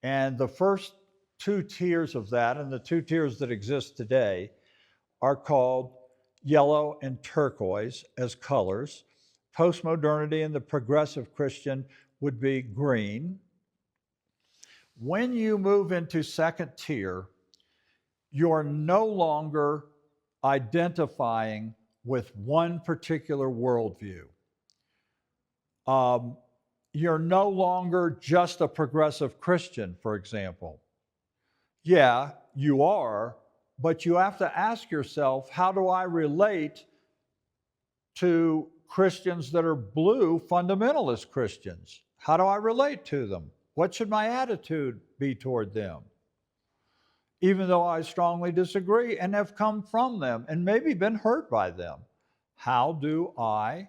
And the first two tiers of that, and the two tiers that exist today, are called yellow and turquoise as colors. Postmodernity and the progressive Christian would be green. When you move into second tier, you're no longer identifying with one particular worldview. You're no longer just a progressive Christian, for example. Yeah, you are, but you have to ask yourself, how do I relate to Christians that are blue fundamentalist Christians? How do I relate to them? What should my attitude be toward them? Even though I strongly disagree and have come from them and maybe been hurt by them, how do I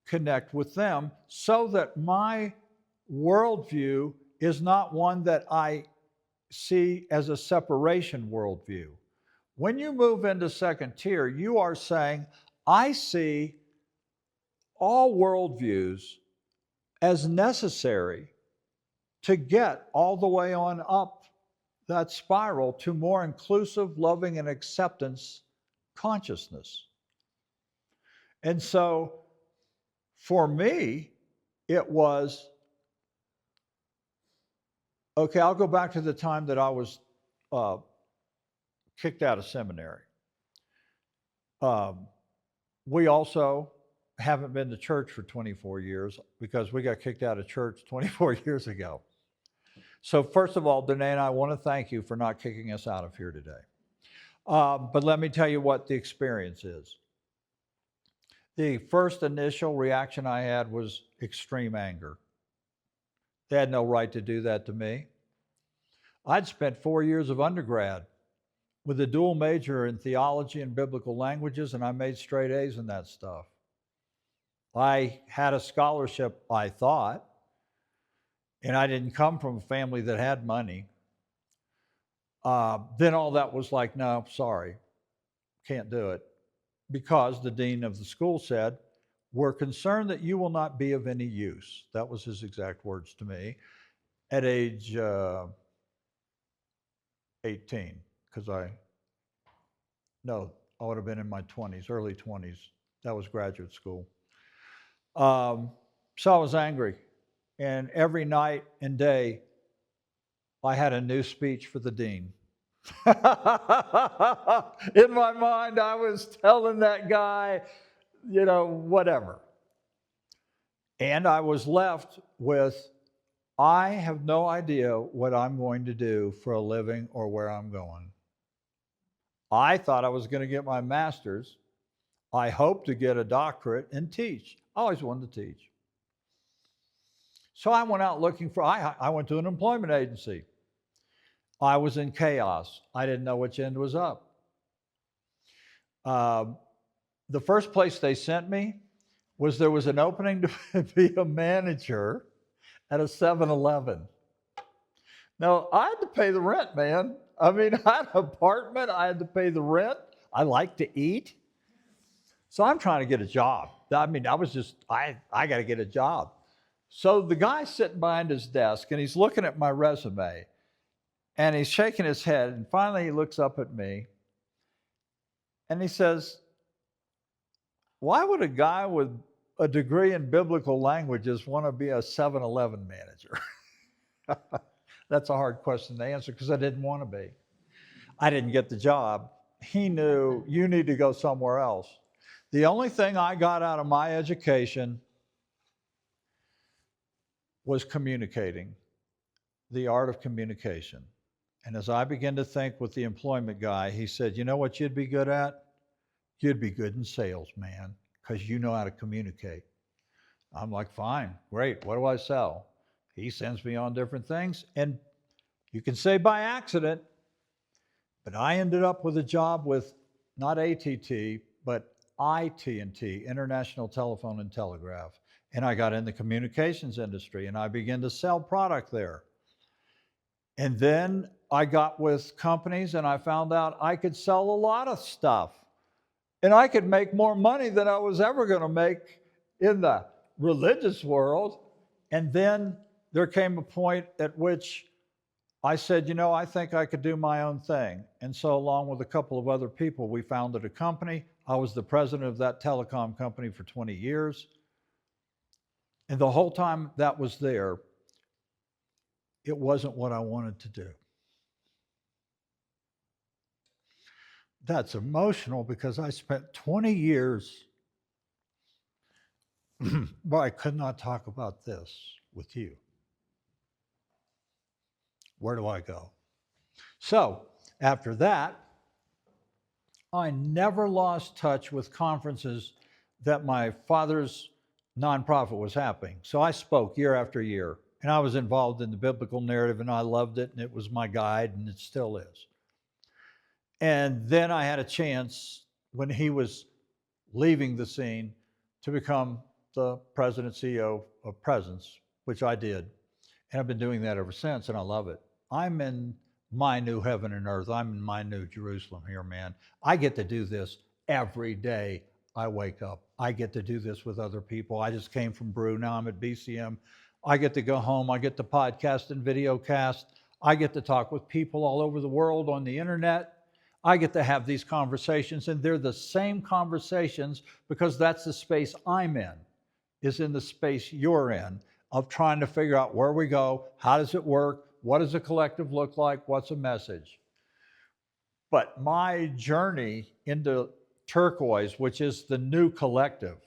connect with them so that my worldview is not one that I see as a separation worldview? When you move into second tier, you are saying, I see all worldviews as necessary to get all the way on up that spiral to more inclusive, loving, and acceptance consciousness. And so for me, it was, okay, I'll go back to the time that I was kicked out of seminary. We also haven't been to church for 24 years because we got kicked out of church 24 years ago. So first of all, Danae and I want to thank you for not kicking us out of here today. But let me tell you what the experience is. The first initial reaction I had was extreme anger. They had no right to do that to me. I'd spent 4 years of undergrad with a dual major in theology and biblical languages, and I made straight A's in that stuff. I had a scholarship, I thought, and I didn't come from a family that had money. Then all that was like, no, sorry, can't do it. Because the dean of the school said, we're concerned that you will not be of any use. That was his exact words to me at age 18, because I would have been in my 20s, early 20s. That was graduate school. So I was angry. And every night and day, I had a new speech for the dean. In my mind, I was telling that guy, whatever. And I was left with, I have no idea what I'm going to do for a living or where I'm going. I thought I was going to get my master's. I hoped to get a doctorate and teach. I always wanted to teach. So I went out looking for, I went to an employment agency. I was in chaos. I didn't know which end was up. The first place they sent me there was an opening to be a manager at a 7-Eleven. Now, I had to pay the rent, man. I mean, I had an apartment. I had to pay the rent. I like to eat. So I'm trying to get a job. I mean, I got to get a job. So the guy's sitting behind his desk, and he's looking at my resume, and he's shaking his head, and finally he looks up at me, and he says, why would a guy with a degree in biblical languages want to be a 7-Eleven manager? That's a hard question to answer because I didn't want to be. I didn't get the job. He knew, you need to go somewhere else. The only thing I got out of my education was communicating, the art of communication. And as I began to think with the employment guy, he said, you know what you'd be good at? You'd be good in sales, man, because you know how to communicate. I'm like, fine, great, what do I sell? He sends me on different things, and you can say by accident, but I ended up with a job with not ATT, but ITT, International Telephone and Telegraph. And I got in the communications industry, and I began to sell product there. And then I got with companies and I found out I could sell a lot of stuff. And I could make more money than I was ever going to make in the religious world. And then there came a point at which I said, I think I could do my own thing. And so along with a couple of other people, we founded a company. I was the president of that telecom company for 20 years. And the whole time that was there, it wasn't what I wanted to do. That's emotional because I spent 20 years, but I could not talk about this with you. Where do I go? So after that, I never lost touch with conferences that my father's nonprofit was happening. So I spoke year after year, and I was involved in the biblical narrative, and I loved it, and it was my guide, and it still is. And then I had a chance, when he was leaving the scene, to become the president CEO of Presence, which I did. And I've been doing that ever since, and I love it. I'm in my new heaven and earth. I'm in my new Jerusalem here, man. I get to do this every day I wake up. I get to do this with other people. I just came from Brew. Now I'm at BCM. I get to go home. I get to podcast and video cast. I get to talk with people all over the world on the internet. I get to have these conversations, and they're the same conversations because that's the space I'm in, is in the space you're in, of trying to figure out where we go, how does it work, what does a collective look like, what's a message. But my journey into turquoise, which is the new collective,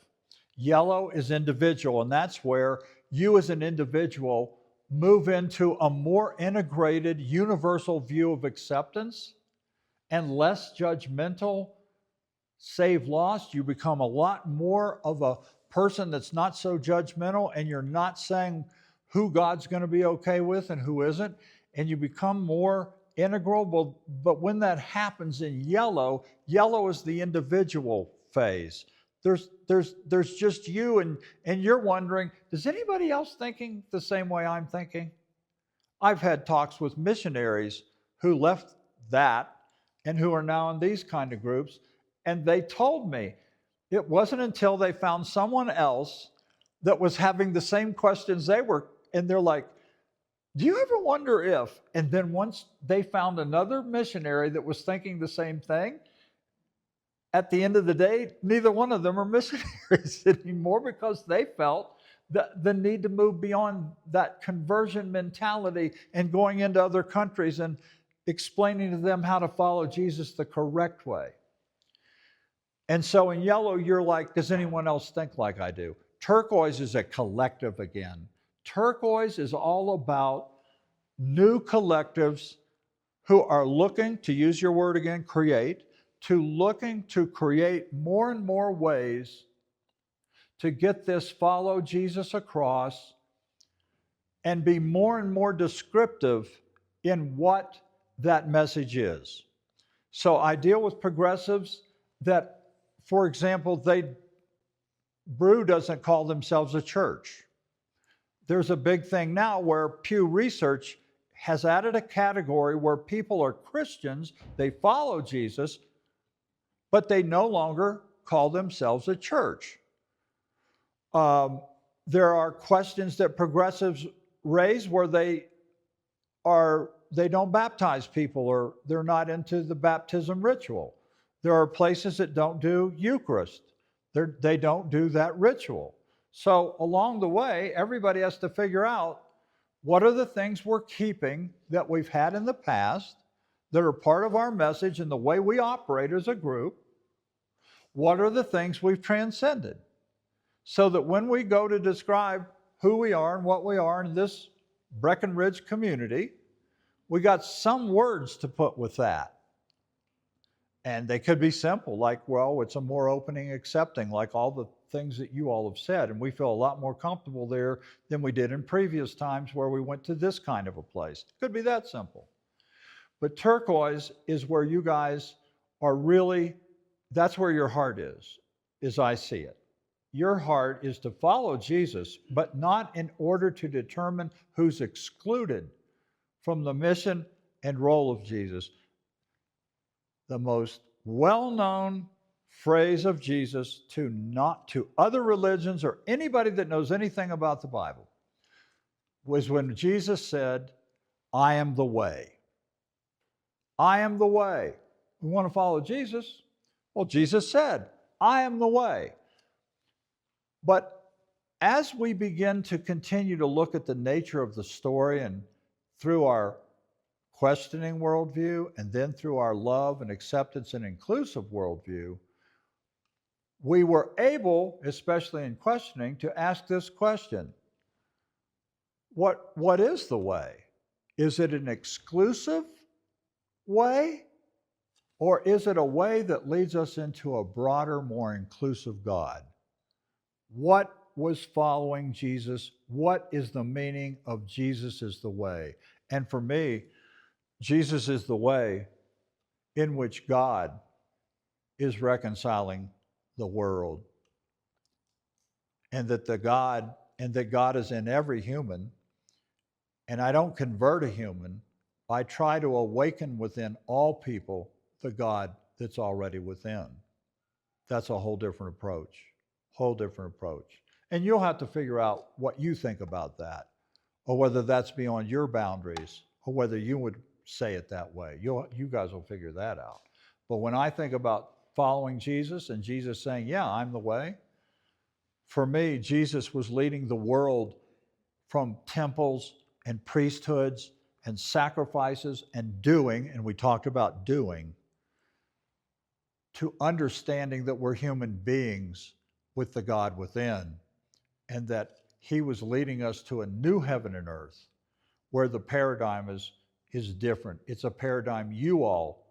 yellow is individual, and that's where you as an individual move into a more integrated, universal view of acceptance and less judgmental, save lost. You become a lot more of a person that's not so judgmental, and you're not saying who God's going to be okay with and who isn't, and you become more integral. But when that happens in yellow, yellow is the individual phase. There's just you, and you're wondering, is anybody else thinking the same way I'm thinking? I've had talks with missionaries who left that and who are now in these kind of groups, and they told me it wasn't until they found someone else that was having the same questions they were, and they're like, do you ever wonder if, and then once they found another missionary that was thinking the same thing, at the end of the day, neither one of them are missionaries anymore because they felt the need to move beyond that conversion mentality and going into other countries and explaining to them how to follow Jesus the correct way. And so in yellow, you're like, does anyone else think like I do? Turquoise is a collective again. Turquoise is all about new collectives who are looking, to use your word again, looking to create more and more ways to get this follow Jesus across and be more and more descriptive in what that message is. So I deal with progressives that, for example, Brew doesn't call themselves a church. There's a big thing now where Pew Research has added a category where people are Christians, they follow Jesus, but they no longer call themselves a church. There are questions that progressives raise where they don't baptize people, or they're not into the baptism ritual. There are places that don't do Eucharist. They don't do that ritual. So along the way, everybody has to figure out what are the things we're keeping that we've had in the past that are part of our message and the way we operate as a group. What are the things we've transcended? So that when we go to describe who we are and what we are in this Breckenridge community, we got some words to put with that. And they could be simple, like, well, it's a more opening, accepting, like all the things that you all have said. And we feel a lot more comfortable there than we did in previous times where we went to this kind of a place. It could be that simple. But turquoise is where you guys are really, that's where your heart is, as I see it. Your heart is to follow Jesus, but not in order to determine who's excluded, from the mission and role of Jesus. The most well-known phrase of Jesus to other religions or anybody that knows anything about the Bible was when Jesus said, I am the way. I am the way. We want to follow Jesus. Well, Jesus said, I am the way. But as we begin to continue to look at the nature of the story and through our questioning worldview and then through our love and acceptance and inclusive worldview, we were able, especially in questioning, to ask this question. What is the way? Is it an exclusive way? Or is it a way that leads us into a broader, more inclusive God? What was following Jesus? What is the meaning of Jesus is the way? And for me, Jesus is the way in which God is reconciling the world. And that God is in every human. And I don't convert a human. I try to awaken within all people the God that's already within. That's a whole different approach. Whole different approach. And you'll have to figure out what you think about that, or whether that's beyond your boundaries, or whether you would say it that way. You guys will figure that out. But when I think about following Jesus and Jesus saying, yeah, I'm the way, for me, Jesus was leading the world from temples and priesthoods and sacrifices and doing, and we talked about doing, to understanding that we're human beings with the God within, and that he was leading us to a new heaven and earth where the paradigm is different. It's a paradigm you all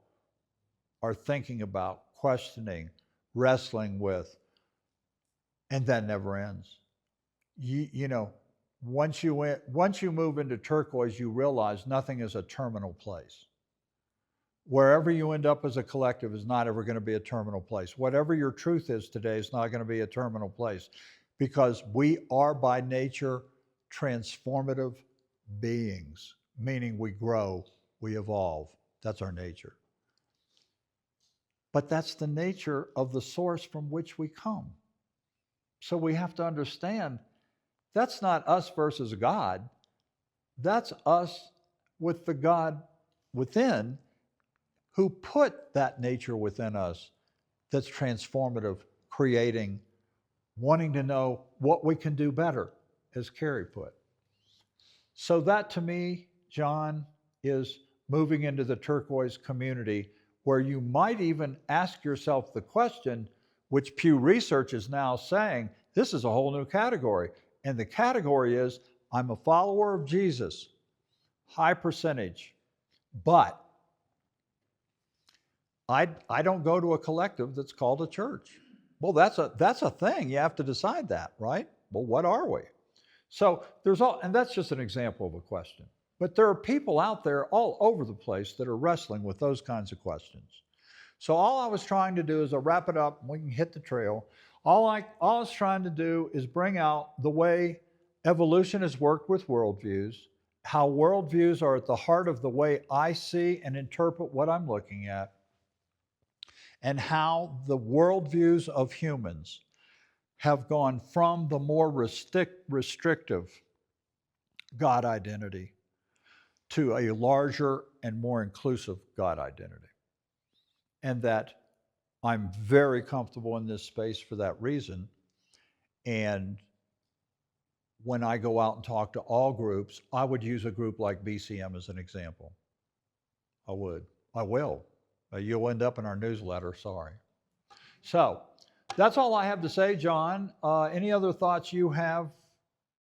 are thinking about, questioning, wrestling with, and that never ends. You know, once you move into turquoise, you realize nothing is a terminal place. Wherever you end up as a collective is not ever going to be a terminal place. Whatever your truth is today is not going to be a terminal place, because we are by nature transformative beings, meaning we grow, we evolve. That's our nature. But that's the nature of the source from which we come. So we have to understand that's not us versus God. That's us with the God within, who put that nature within us that's transformative, creating, wanting to know what we can do better, as Carrie put. So that to me, John, is moving into the turquoise community, where you might even ask yourself the question, which Pew Research is now saying, this is a whole new category. And the category is, I'm a follower of Jesus, high percentage, but I don't go to a collective that's called a church. Well, that's a thing. You have to decide that, right? Well, what are we? So and that's just an example of a question. But there are people out there all over the place that are wrestling with those kinds of questions. So all I was trying to do is wrap it up, we can hit the trail. All I was trying to do is bring out the way evolution has worked with worldviews, how worldviews are at the heart of the way I see and interpret what I'm looking at, and how the worldviews of humans have gone from the more restrictive God identity to a larger and more inclusive God identity. And that I'm very comfortable in this space for that reason. And when I go out and talk to all groups, I would use a group like BCM as an example. I would. I will. You'll end up in our newsletter, sorry. So that's all I have to say, John. Any other thoughts you have